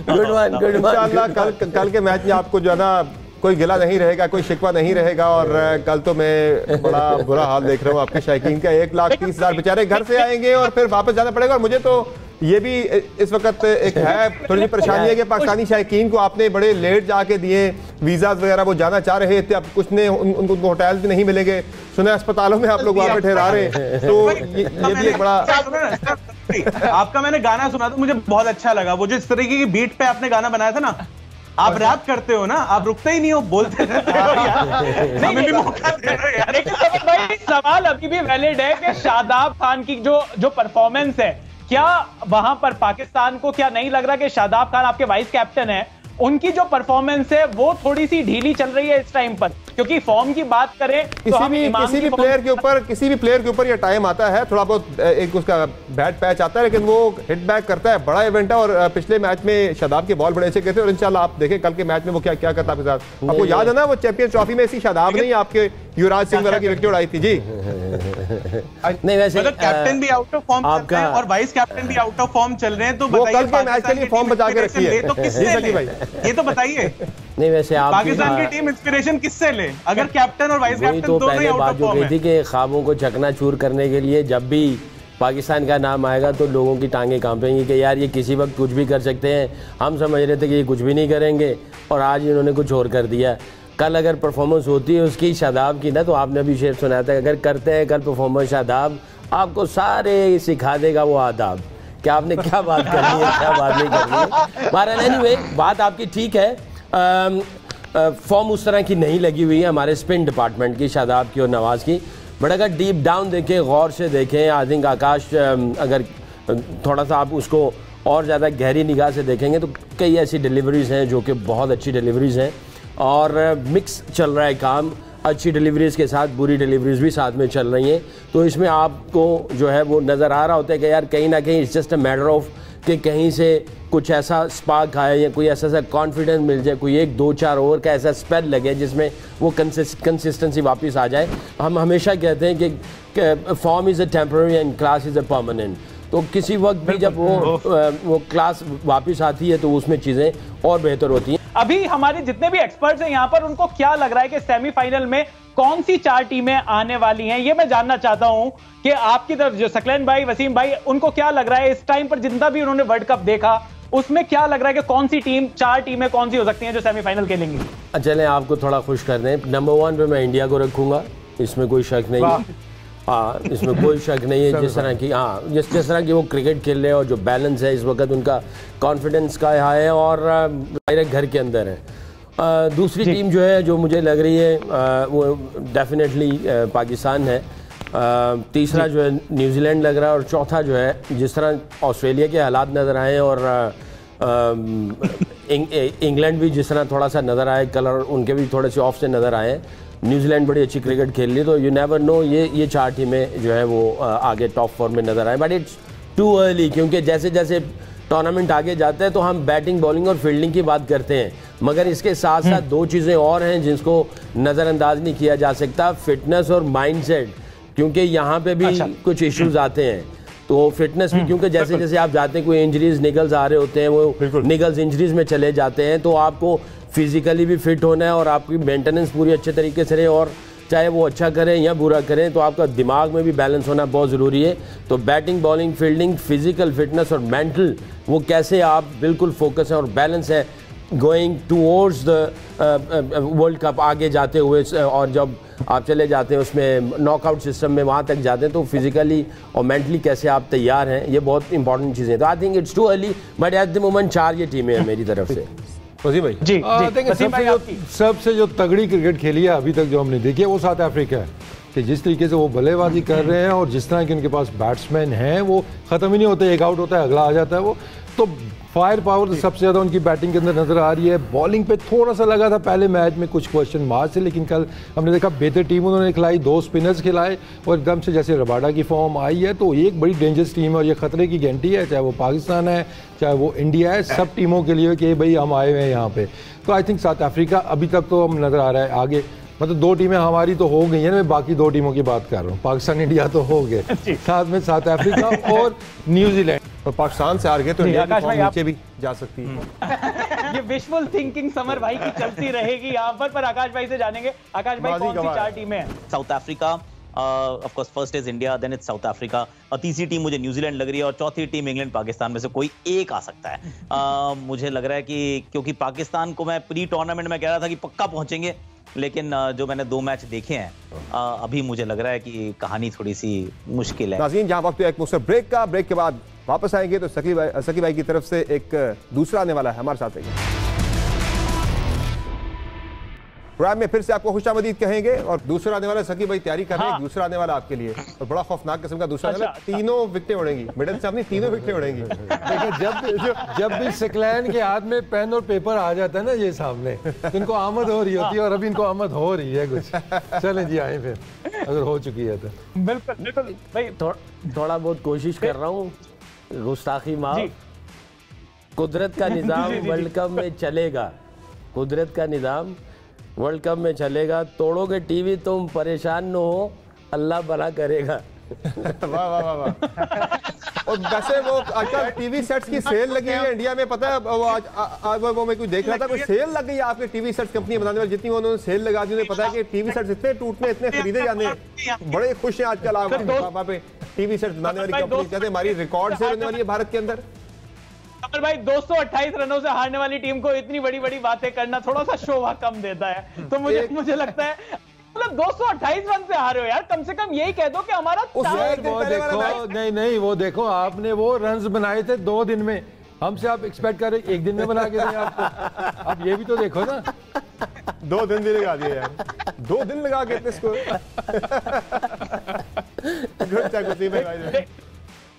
Good one. इंशाल्लाह कल के मैच में आपको जो है ना कोई गिला नहीं रहेगा, कोई शिकवा नहीं रहेगा। और कल तो मैं बड़ा बुरा हाल देख रहा हूँ आपके शायकीन का। 1,30,000 बेचारे घर से आएंगे और फिर वापस जाना पड़ेगा। और मुझे तो ये भी इस वक्त एक है थोड़ी सी परेशानी है कि पाकिस्तानी शायकीन को आपने बड़े लेट जाके दिए वीजा वगैरह, वो जाना चाह रहे थे, अब कुछ ने उनको होटल भी नहीं मिलेंगे, सुना अस्पतालों में आप लोग वहां पे ठहरा रहे हैं। तो ये भी एक बड़ा आपका मैंने गाना सुना था, मुझे बहुत अच्छा लगा। वो जो इस तरीके की बीट पे आपने गाना बनाया था ना, आप रैप करते हो ना, आप रुकते ही नहीं हो, बोलते रहते हो यार। हमें भी मौका दे दो यार। लेकिन भाई सवाल अभी भी वैलिड है कि शादाब खान की जो परफॉर्मेंस है, क्या वहां पर पाकिस्तान को क्या नहीं लग रहा कि शादाब खान आपके वाइस कैप्टन है, उनकी जो परफॉर्मेंस है वो थोड़ी सी ढीली चल रही है इस टाइम पर? क्योंकि फॉर्म की बात करें तो किसी भी प्लेयर के ऊपर ये टाइम आता है, थोड़ा बहुत एक उसका बैड पैच आता है, लेकिन वो हिट बैक करता है। बड़ा इवेंट है और पिछले मैच में शादाब के बॉल बड़े अच्छे कहते हैं और इंशाल्लाह आप देखें कल के मैच में वो क्या क्या करता है आपके साथ। आपको याद है ना वो चैंपियंस ट्रॉफी में इसी शादाब ने आपके युवराज सिंह वगैरह की विकेट उड़ाई थी जी। नहीं वैसे कैप्टन भी आउट ऑफ फॉर्म चल रहे हैं और वाइस कैप्टन भी आउट ऑफ फॉर्म चल रहे हैं, तो वो कल के मैच के लिए फॉर्म बचा के रखी है तो किससे ले? ये तो बताइए। नहीं वैसे आप पाकिस्तान की टीम इंस्पिरेशन किससे ले अगर कैप्टन और वाइस कैप्टन तो दोनों ही आउट ऑफ फॉर्म है? थी कि ख्वाबों को चकनाचूर करने के लिए जब भी पाकिस्तान का नाम आएगा तो लोगों की टांगें कांपेंगी कि यार ये किसी वक्त कुछ भी कर सकते हैं। हम समझ रहे थे कि ये कुछ भी नहीं करेंगे और आज इन्होंने कुछ और कर दिया। कल अगर परफॉर्मेंस होती है उसकी शादाब की ना, तो आपने अभी शेर सुनाया था, अगर करते हैं कल परफॉर्मेंस शादाब, आपको सारे सिखा देगा वो आदाब कि आपने क्या बात करनी है क्या बात नहीं करनी है। बहरहाल एनीवे बात आपकी ठीक है। फॉर्म उस तरह की नहीं लगी हुई है हमारे स्पिन डिपार्टमेंट की, शादाब की और नवाज की, बट अगर डीप डाउन देखें, गौर से देखें, आई थिंक आकाश अगर थोड़ा सा आप उसको और ज़्यादा गहरी निगाह से देखेंगे तो कई ऐसी डिलीवरीज़ हैं जो कि बहुत अच्छी डिलीवरीज़ हैं और मिक्स चल रहा है काम। अच्छी डिलीवरीज़ के साथ बुरी डिलीवरीज़ भी साथ में चल रही हैं, तो इसमें आपको जो है वो नज़र आ रहा होता है कि यार कहीं ना कहीं it's just a matter of कि कहीं से कुछ ऐसा स्पार्क आए या कोई ऐसा कॉन्फिडेंस मिल जाए, कोई 1-2-4 ओवर का ऐसा स्पेल लगे जिसमें वो कंसिस्टेंसी वापस आ जाए। हम हमेशा कहते हैं कि form is a temporary and class is a permanent, तो किसी वक्त भी जब वो क्लास वापस आती है तो उसमें चीज़ें और बेहतर होती हैं। अभी हमारे जितने भी एक्सपर्ट्स हैं यहाँ पर, उनको क्या लग रहा है कि सेमीफाइनल में कौन सी 4 टीमें आने वाली हैं, ये मैं जानना चाहता हूं कि आपकी तरफ जो सकलैन भाई, वसीम भाई, उनको क्या लग रहा है इस टाइम पर जितना भी उन्होंने वर्ल्ड कप देखा उसमें क्या लग रहा है कि कौन सी टीम, 4 टीमें कौन सी हो सकती हैं जो सेमीफाइनल खेलेंगी? चलें आपको थोड़ा खुश कर दें, नंबर 1 पे मैं इंडिया को रखूंगा, इसमें कोई शक नहीं है। हाँ, इसमें कोई शक नहीं है। जिस तरह की जिस तरह की वो क्रिकेट खेल रहे हैं और जो बैलेंस है इस वक्त उनका कॉन्फिडेंस का है और डायरेक्ट घर के अंदर है। दूसरी टीम जो है जो मुझे लग रही है वो डेफिनेटली पाकिस्तान है। तीसरा जो है न्यूजीलैंड लग रहा है और चौथा जो है जिस तरह ऑस्ट्रेलिया के हालात नज़र आए और इंग्लैंड भी जिस तरह थोड़ा सा नज़र आए, कलर उनके भी थोड़े से ऑफ से नज़र आए। न्यूजीलैंड बड़ी अच्छी क्रिकेट खेल रही है, तो यू नेवर नो ये 4 टीमें जो है वो आगे टॉप 4 में नज़र आए, बट इट्स टू अर्ली, क्योंकि जैसे जैसे टूर्नामेंट आगे जाता है तो हम बैटिंग, बॉलिंग और फील्डिंग की बात करते हैं, मगर इसके साथ साथ 2 चीज़ें और हैं जिसको नज़रअंदाज नहीं किया जा सकता, फिटनेस और माइंडसेट, क्योंकि यहाँ पे भी कुछ इश्यूज आते हैं। तो फिटनेस भी, क्योंकि जैसे जैसे आप जाते हैं कोई इंजरीज निगल्स आ रहे होते हैं, वो निगल्स इंजरीज में चले जाते हैं, तो आपको फिजिकली भी फिट होना है और आपकी मेंटेनेंस पूरी अच्छे तरीके से रहे, और चाहे वो अच्छा करें या बुरा करें तो आपका दिमाग में भी बैलेंस होना बहुत ज़रूरी है। तो batting, bowling, fielding, physical fitness और मेंटल, वो कैसे आप बिल्कुल फोकस है और बैलेंस है going towards the world cup आगे जाते हुए, और जब आप चले जाते हैं उसमें नॉकआउट सिस्टम में वहाँ तक जाते हैं तो फिजिकली और मेंटली कैसे आप तैयार हैं, ये बहुत इंपॉर्टेंट चीज़ें हैं। तो I think it's too early, but at the moment 4 ये टीमें हैं मेरी तरफ से। वसीम भाई जी, सबसे जो तगड़ी क्रिकेट खेली है अभी तक जो हमने देखी है वो साउथ अफ्रीका है, कि जिस तरीके से वो बल्लेबाजी कर रहे हैं और जिस तरह के उनके पास बैट्समैन हैं, वो ख़त्म ही नहीं होते, एक आउट होता है अगला आ जाता है वो, तो फायर पावर सबसे ज़्यादा उनकी बैटिंग के अंदर नज़र आ रही है। बॉलिंग पे थोड़ा सा लगा था पहले मैच में कुछ क्वेश्चन मार्क से, लेकिन कल हमने देखा बेहतर टीम उन्होंने खिलाई, 2 स्पिनर्स खिलाए और एकदम से जैसे रबाडा की फॉर्म आई है, तो एक बड़ी डेंजरस टीम है और ये खतरे की घंटी है, चाहे वो पाकिस्तान है चाहे वो इंडिया है, सब टीमों के लिए कि भाई हम आए हुए हैं यहाँ पे। तो आई थिंक साउथ अफ्रीका अभी तक तो हम नज़र आ रहा है आगे, मतलब 2 टीमें हमारी तो हो गई हैं, मैं बाकी 2 टीमों की बात कर रहा हूँ, पाकिस्तान इंडिया तो हो गए, साथ में साउथ अफ्रीका और न्यूजीलैंड। तो पाकिस्तान से हार गए तो इंडिया की फॉर्म नीचे भी जा सकती है। ये विजुअल थिंकिंग समर भाई की चलती रहेगी यहाँ पर आकाश भाई से जानेंगे। आकाश भाई, कौन सी 4 टीमें हैं? South Africa, of course first is India, then it's South Africa, और तीसरी टीम मुझे न्यूजीलैंड लग रही है, और चौथी टीम इंग्लैंड, पाकिस्तान में से कोई एक आ सकता है। मुझे लग रहा है कि क्योंकि पाकिस्तान को मैं प्री टूर्नामेंट में कह रहा था कि पक्का पहुंचेंगे, लेकिन जो मैंने 2 मैच देखे हैं अभी मुझे लग रहा है कि कहानी थोड़ी सी मुश्किल है। नाज़रीन, जहां वक्त एक मुख्तसर ब्रेक का, ब्रेक के बाद वापस आएंगे तो सकी भाई की तरफ से एक दूसरा आने वाला है, हमारे साथ है। प्रोग्राम में फिर से आपको खुशामदीद कहेंगे। और दूसरा आने वाला सकी भाई तैयारी कर रहे हैं, दूसरा आने वाला आपके लिए और बड़ा खौफनाक किस्म का दूसरा आने वाला, तीनों विकेटें उड़ेंगी, मिडिल से अपनी तीनों विकेटें उड़ेंगी। देखिए जब भी सकलैन के हाथ में पेन और पेपर आ जाता है ना ये सामने, तो इनको आमद हो रही होती है और अभी इनको आमद हो रही है कुछ। चले जी आए फिर अगर हो चुकी है तो। बिल्कुल बिल्कुल भाई थोड़ा बहुत कोशिश कर रहा हूँ, गुस्ताखी माफ। कुदरत का निज़ाम वर्ल्ड कप में चलेगा, कुदरत का निज़ाम वर्ल्ड कप में चलेगा। तोड़ोगे टीवी तुम, परेशान न हो, अल्लाह भला करेगा। वाह वाह वाह वाह। और वैसे वो आजकल टीवी सेट्स की सेल लगी है इंडिया में, पता है वो आज वो मैं कुछ देख रहा था, कोई सेल लग गई है आपके टीवी सेट्स कंपनी बनाने वाली, जितनी उन्होंने सेल लगा दी, उन्हें पता है कि टीवी सेट्स इतने टूटने, इतने खरीदे जाने, बड़े खुश हैं आजकल आप वहाँ पे टीवी सेट्स बनाने वाली कंपनी। कहते हैं हमारी रिकॉर्ड सेल होने वाली है भारत के अंदर। अमर भाई 228 रनों से हारने वाली टीम को इतनी बड़ी बड़ी बातें करना थोड़ा सा शोभा कम देता है, तो मुझे लगता है मतलब 228 रन से हारे हो यार, कम से कम यही कह दो कि हमारा नहीं वो देखो आपने वो रन्स बनाए थे 2 दिन में, हमसे आप एक्सपेक्ट कर रहे 1 दिन में बना के दें आपको। अब ये भी तो देखो ना, 2 दिन भी लगा दिए यार, 2 दिन लगा के इसको।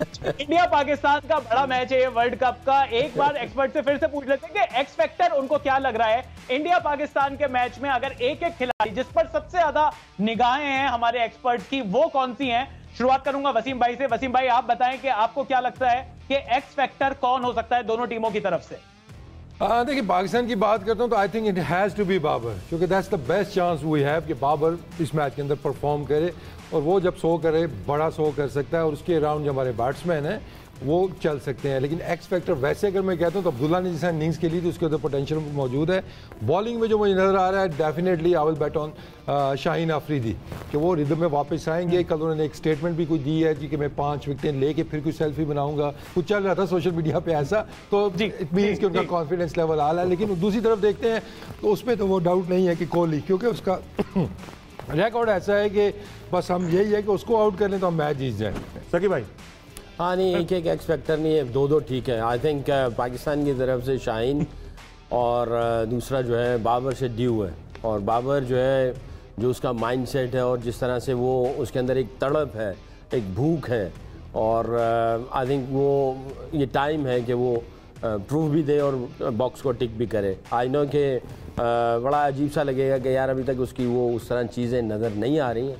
इंडिया पाकिस्तान का बड़ा मैच है ये वर्ल्ड कप का। एक बार एक्सपर्ट से फिर से पूछ लेते हैं कि एक्स फैक्टर उनको क्या लग रहा है इंडिया पाकिस्तान के मैच में। अगर एक एक खिलाड़ी जिस पर सबसे ज्यादा निगाहें हैं हमारे एक्सपर्ट की, वो कौन सी हैं? शुरुआत करूंगा वसीम भाई से। वसीम भाई आप बताएं कि आपको क्या लगता है कि एक्स फैक्टर कौन हो सकता है दोनों टीमों की तरफ से? देखिए पाकिस्तान की बात करता हूं तो I think it has to be Babar, क्योंकि that's the best chance we have कि बाबर इस मैच के अंदर परफॉर्म करे, और वो जब शो करे बड़ा शो कर सकता है, और उसके अराउंड जो हमारे बैट्समैन हैं वो चल सकते हैं। लेकिन एक्स फैक्टर वैसे अगर मैं कहता हूं तो अब्दुल्ला ने जैसा इनिंग्स के लिए तो उसके अंदर पोटेंशियल मौजूद है। बॉलिंग में जो मुझे नज़र आ रहा है definitely I will bat on Shaheen Afridi कि वो रिदम में वापस आएंगे। कल उन्होंने एक स्टेटमेंट भी कोई दी है कि मैं 5 विकेटें लेके फिर कोई सेल्फी बनाऊंगा, कुछ चल रहा था सोशल मीडिया पे ऐसा, तो इट मीन्स कि उनका कॉन्फिडेंस लेवल आला है। लेकिन दूसरी तरफ देखते हैं तो उसमें तो वो डाउट नहीं है कि कोहली, क्योंकि उसका रिकॉर्ड ऐसा है कि बस हम यही है कि उसको आउट कर लें तो हम मैच जीत जाएं। सकी भाई हाँ नहीं, एक एक्स फैक्टर नहीं है, 2 ठीक है। आई थिंक पाकिस्तान की तरफ से शाहीन और दूसरा जो है बाबर से ड्यू है, और बाबर जो है जो उसका माइंडसेट है और जिस तरह से वो उसके अंदर एक तड़प है, एक भूख है, और आई थिंक वो ये टाइम है कि वो प्रूव भी दे और बॉक्स को टिक भी करे। आई नो कि बड़ा अजीब सा लगेगा कि यार अभी तक उसकी वो उस तरह चीज़ें नज़र नहीं आ रही हैं,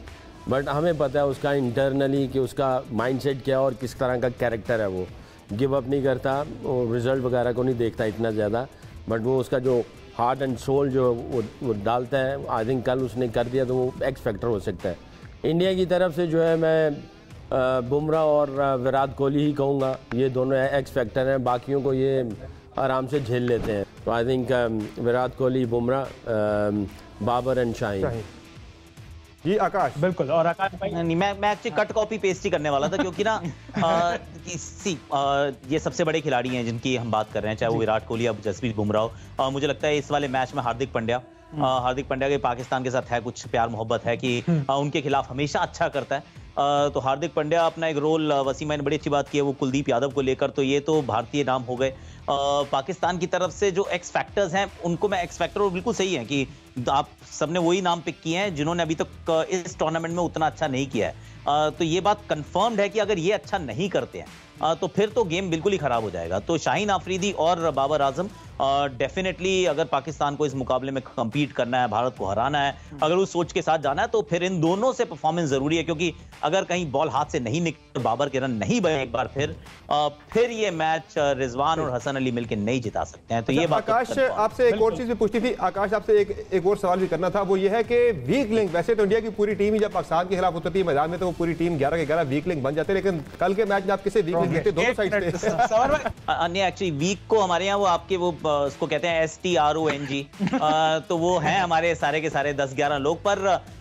बट हमें पता है उसका इंटरनली कि उसका माइंडसेट क्या है और किस तरह का कैरेक्टर है। वो गिव अप नहीं करता, वो रिज़ल्ट वगैरह को नहीं देखता इतना ज़्यादा, बट वो उसका जो हार्ट एंड सोल जो वो डालता है, आई थिंक कल उसने कर दिया तो वो एक्स फैक्टर हो सकता है। इंडिया की तरफ से जो है मैं बुमराह और विराट कोहली ही कहूँगा, ये दोनों एक्स फैक्टर हैं, बाकियों को ये आराम से झेल लेते हैं। तो I think Virat Kohli, Bumrah, Babar and Shaheen. जी आकाश। बिल्कुल, और आकाश भाई नहीं, मैं एक्चुअली कट कॉपी पेस्ट ही करने वाला था, क्योंकि ना ये सबसे बड़े खिलाड़ी हैं जिनकी हम बात कर रहे हैं, चाहे वो विराट कोहली या जसप्रीत बुमराह। मुझे लगता है इस वाले मैच में हार्दिक पांड्या के पाकिस्तान के साथ है कुछ प्यार मोहब्बत है कि उनके खिलाफ हमेशा अच्छा करता है। तो हार्दिक पांड्या अपना एक रोल, वसीम ने बड़ी अच्छी बात की है वो कुलदीप यादव को लेकर, तो ये तो भारतीय नाम हो गए। पाकिस्तान की तरफ से जो एक्स फैक्टर्स हैं उनको मैं एक्स फैक्टर, और बिल्कुल सही है कि आप सबने वही नाम पिक किए हैं जिन्होंने अभी तक इस टूर्नामेंट में उतना अच्छा नहीं किया है। तो ये बात कंफर्म्ड है कि अगर ये अच्छा नहीं करते हैं तो फिर तो गेम बिल्कुल ही खराब हो जाएगा। तो शाहीन अफरीदी और बाबर आजम डेफिनेटली अगर पाकिस्तान को इस मुकाबले में कंपीट करना है, भारत को हराना है, अगर उस सोच के साथ जाना है, तो फिर इन दोनों से परफॉर्मेंस जरूरी है, क्योंकि अगर कहीं बॉल हाथ से नहीं निकले, बाबर के रन नहीं बने एक बार फिर ये मैच रिजवान और हसन अली मिलकर नहीं जिता सकते हैं। तो ये बात आकाश आपसे एक और चीज भी पूछती थी, आकाश आपसे एक और सवाल भी करना था, वो ये है कि वीक लिंक, वैसे तो इंडिया की पूरी टीम ही जब पाकिस्तान के खिलाफ उतरती है मैदान में तो वो पूरी टीम 11 के 11 वीक लिंक बन जाते हैं, लेकिन कल के मैच में आप किसे वीक लिंक देखते? दोनों साइड से नहीं, एक्चुअली वीक को हमारे यहाँ वो आपके वो उसको कहते हैं STRONG, तो वो हैं हमारे सारे के सारे 10-11 लोग। पर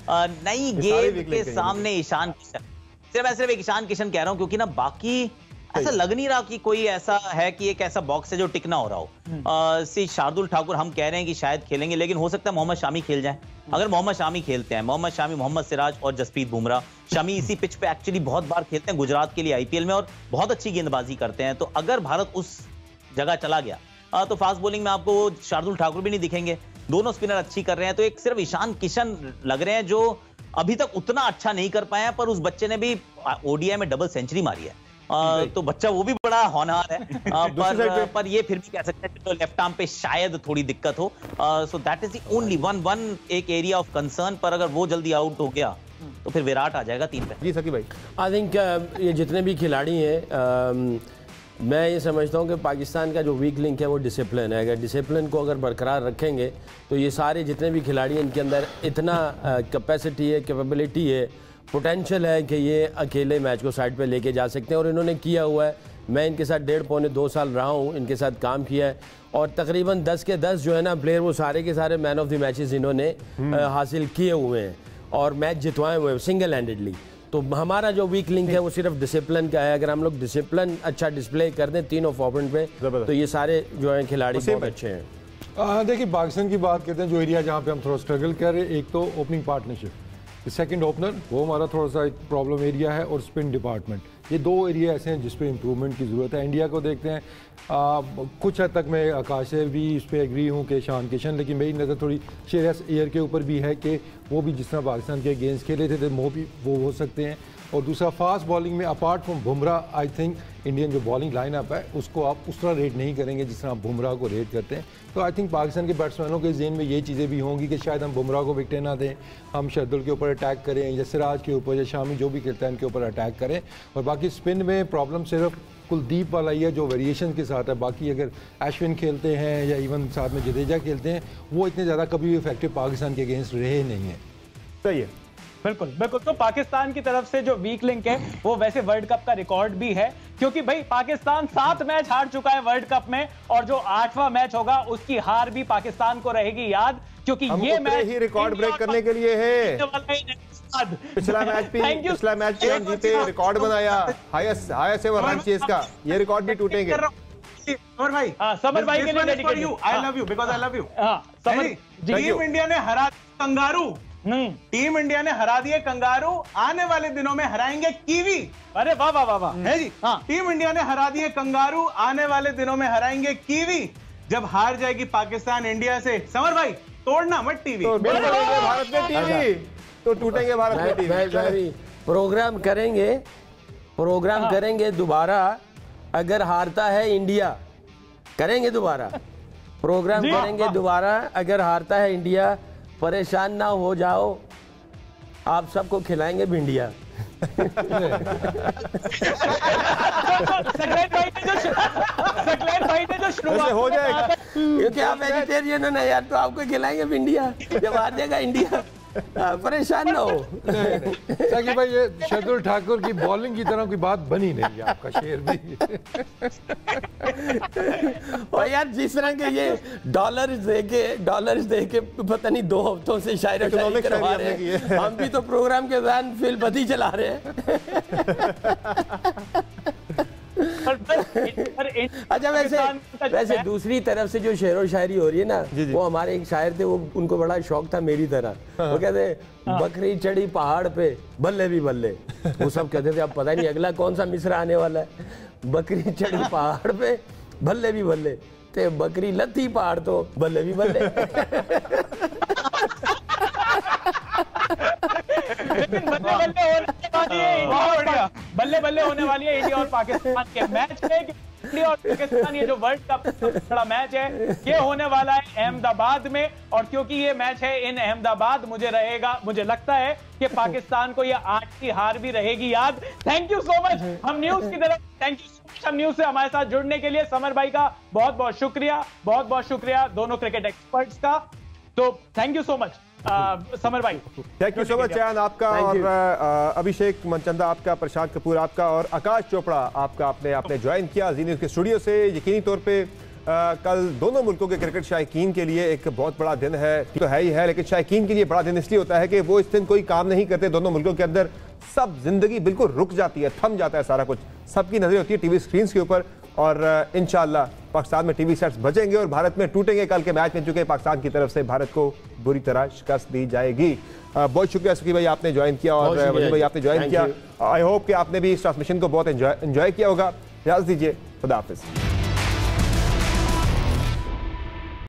नई गेम के सामने ईशान किशन, सिर्फ एक ईशान किशन कह रहा हूं, क्योंकि ना बाकी ऐसा लग नहीं रहा कि कोई ऐसा है कि एक ऐसा बॉक्स है जो टिक ना हो रहा हो। शार्दुल ठाकुर हम कह रहे हैं कि शायद खेलेंगे, लेकिन हो सकता है मोहम्मद शामी खेल जाए। अगर मोहम्मद शामी खेलते हैं, मोहम्मद शामी, मोहम्मद सिराज और जसप्रीत बुमराह, शमी इसी पिच पे एक्चुअली बहुत बार खेलते हैं गुजरात के लिए IPL में और बहुत अच्छी गेंदबाजी करते हैं। तो अगर भारत उस जगह चला गया तो फास्ट बॉलिंग में आपको शार्दुल ठाकुर भी नहीं दिखेंगे, दोनों स्पिनर अच्छी कर रहे हैं, तो एक सिर्फ ईशान किशन लग रहे हैं जो अभी तक उतना अच्छा नहीं कर पाए हैं, पर उस बच्चे ने भी ओडीआई में डबल सेंचुरी मारी है। तो बच्चा वो भी बड़ा होनहार है। पर ये फिर भी कह सकते हैं कि तो लेफ्ट आर्म पे शायद थोड़ी दिक्कत हो। So that is the only one एक एरिया ऑफ कंसर्न, पर अगर वो जल्दी आउट हो गया तो फिर विराट आ जाएगा 3 पे। जी सकी भाई, आई थिंक ये जितने भी खिलाड़ी हैं, मैं ये समझता हूँ कि पाकिस्तान का जो वीक लिंक है वो डिसिप्लिन है। अगर डिसिप्लिन को अगर बरकरार रखेंगे तो ये सारे जितने भी खिलाड़ी हैं इनके अंदर इतना कैपेसिटी है, कैपेबिलिटी है, पोटेंशियल है कि ये अकेले मैच को साइड पे लेके जा सकते हैं, और इन्होंने किया हुआ है। मैं इनके साथ 1.5-2 साल रहा हूँ, इनके साथ काम किया है, और तकरीबन 10 के 10 जो है ना प्लेयर, वो सारे के सारे मैन ऑफ द मैचेस इन्होंने हासिल किए हुए हैं और मैच जितवाए हुए सिंगल हैंडेडली। तो हमारा जो वीक लिंक है वो सिर्फ डिसिप्लिन का है। अगर हम लोग डिसिप्लिन अच्छा डिस्प्ले कर दें तीनों फॉर्मेट पे, तो ये सारे जो है खिलाड़ी बहुत अच्छे हैं। देखिए, पाकिस्तान की बात करते हैं, जो एरिया जहाँ पे हम थोड़ा स्ट्रगल कर रहे हैं, एक तो ओपनिंग पार्टनरशिप, सेकंड ओपनर, वो हमारा थोड़ा सा एक प्रॉब्लम एरिया है, और स्पिन डिपार्टमेंट। ये 2 एरिया ऐसे हैं जिस पे इम्प्रूवमेंट की ज़रूरत है। इंडिया को देखते हैं, कुछ हद तक मैं आकाश से भी इस पर एग्री हूँ कि ईशान किशन, लेकिन मेरी नज़र थोड़ी श्रेयस अय्यर के ऊपर भी है कि वो भी जिस तरह पाकिस्तान के अगेंस्ट खेले थे वो भी वो हो सकते हैं। और दूसरा, फास्ट बॉलिंग में apart from Bumrah, I think Indian जो बॉलिंग लाइनअप है उसको आप उस तरह रेट नहीं करेंगे जिस तरह आप बुमराह को रेट करते हैं। तो आई थिंक पाकिस्तान के बैट्समैनों के ज़हन में ये चीज़ें भी होंगी कि शायद हम बुमराह को विकेटें ना दें, हम शार्दुल के ऊपर अटैक करें, या सिराज के ऊपर, या शामी जो भी खेलता है उनके ऊपर अटैक करें। और बाकी स्पिन में प्रॉब्लम सिर्फ कुलदीप वाला ही है जो वेरिएशन के साथ है। बाकी अगर अश्विन खेलते हैं या इवन साथ में जडेजा खेलते हैं, वो इतने ज़्यादा कभी भी इफेक्टिव पाकिस्तान के अगेंस्ट रहे नहीं है। सही है, बिल्कुल बिल्कुल। तो पाकिस्तान की तरफ से जो वीक लिंक है वो वैसे वर्ल्ड कप का रिकॉर्ड भी है, क्योंकि भाई पाकिस्तान 7 मैच हार चुका है वर्ल्ड कप में, और जो 8वां मैच होगा उसकी हार भी पाकिस्तान को रहेगी याद, क्योंकि ये मैच ही रिकॉर्ड ब्रेक करने के लिए है। पिछला मैच भी हम जीते, रिकॉर्ड बनाया, हाईएस्ट एवर रन चेस का, ये रिकॉर्ड भी टूटेंगे। समर भाई, समर भाई के लिए dedicated you, I love you because I love you. Summer, team India ने हरा कंगारू, टीम इंडिया ने हरा दिए कंगारू, आने वाले दिनों में हराएंगे कीवी। अरे वाह वाह वाह वाह, है जी। टीम इंडिया ने हरा दिए कंगारू, आने वाले दिनों में हराएंगे कीवी। जब हार जाएगी पाकिस्तान इंडिया से, समर भाई तोड़ना मत टीवी, तो भारत में टीवी तो टूटेंगे, भारत में टीवी। प्रोग्राम करेंगे दोबारा, अगर हारता है इंडिया करेंगे दोबारा, प्रोग्राम करेंगे दोबारा अगर हारता है इंडिया। परेशान ना हो जाओ, आप सबको खिलाएंगे भिंडिया। हो जाएगा, क्योंकि आप वेजिटेरियन हो ना यार, तो आपको खिलाएंगे भिंडिया जब हार जाएगा इंडिया। परेशान ना हो। ताकि भाई ये शार्दुल ठाकुर की बॉलिंग की तरह कोई बात बनी नहीं, आपका शेर भी। और यार जिस तरह के ये डॉलर्स दे के पता नहीं 2 हफ्तों से शायरी करवा रहे हैं, हम भी तो प्रोग्राम के दौरान फिल्म चला रहे हैं। अच्छा, वैसे दूसरी तरफ से जो शेर और शायरी हो रही है ना, वो हमारे एक शायर थे, वो उनको बड़ा शौक था मेरी तरह। वो कहते बकरी चढ़ी पहाड़ पे बल्ले भी बल्ले, वो सब कहते थे। अब पता नहीं अगला कौन सा मिसरा आने वाला है। बकरी चढ़ी पहाड़ पे बल्ले भी बल्ले, ते बकरी लथी पहाड़ तो बल्ले भी बल्ले। लेकिन बल्ले बल्ले होने वाली है इंडिया और पाकिस्तान के मैच में। इंडिया और पाकिस्तान ये जो वर्ल्ड कप बड़ा मैच है ये होने वाला है अहमदाबाद में, और क्योंकि ये मैच है इन अहमदाबाद, मुझे लगता है कि पाकिस्तान को ये 8वीं हार भी रहेगी याद। Thank you so much. हम न्यूज की तरफ, थैंक यू सो मच हम न्यूज से हमारे साथ जुड़ने के लिए। समर भाई का बहुत बहुत शुक्रिया दोनों क्रिकेट एक्सपर्ट्स का। तो thank you so much summer भाई। थैंक यू सो मच चैन आपका, और अभिषेक मनचंदा आपका, प्रशांत कपूर आपका, और आकाश चोपड़ा आपका आपने ज्वाइन किया जी न्यूज़ के स्टूडियो से। यकीनी तौर पे कल दोनों मुल्कों के क्रिकेट शायकीन के लिए एक बहुत बड़ा दिन है, तो है ही है, लेकिन शायकीन के लिए बड़ा दिन इसलिए होता है कि वो इस दिन कोई काम नहीं करते। दोनों मुल्कों के अंदर सब जिंदगी बिल्कुल रुक जाती है, थम जाता है सारा कुछ, सबकी नजरें होती है टीवी स्क्रीन के ऊपर। और इंशाल्लाह पाकिस्तान में टीवी सेट्स बचेंगे और भारत में टूटेंगे कल के मैच में, चूंकि पाकिस्तान की तरफ से भारत को बुरी तरह शिकस्त दी जाएगी। बहुत शुक्रिया सुखी भाई आपने ज्वाइन किया, और वजीर भाई आपने ज्वाइन किया। आई होप कि आपने भी इस ट्रांसमिशन को बहुत एंजॉय किया होगा। इजाज़त दीजिए, खुदा हाफिज़।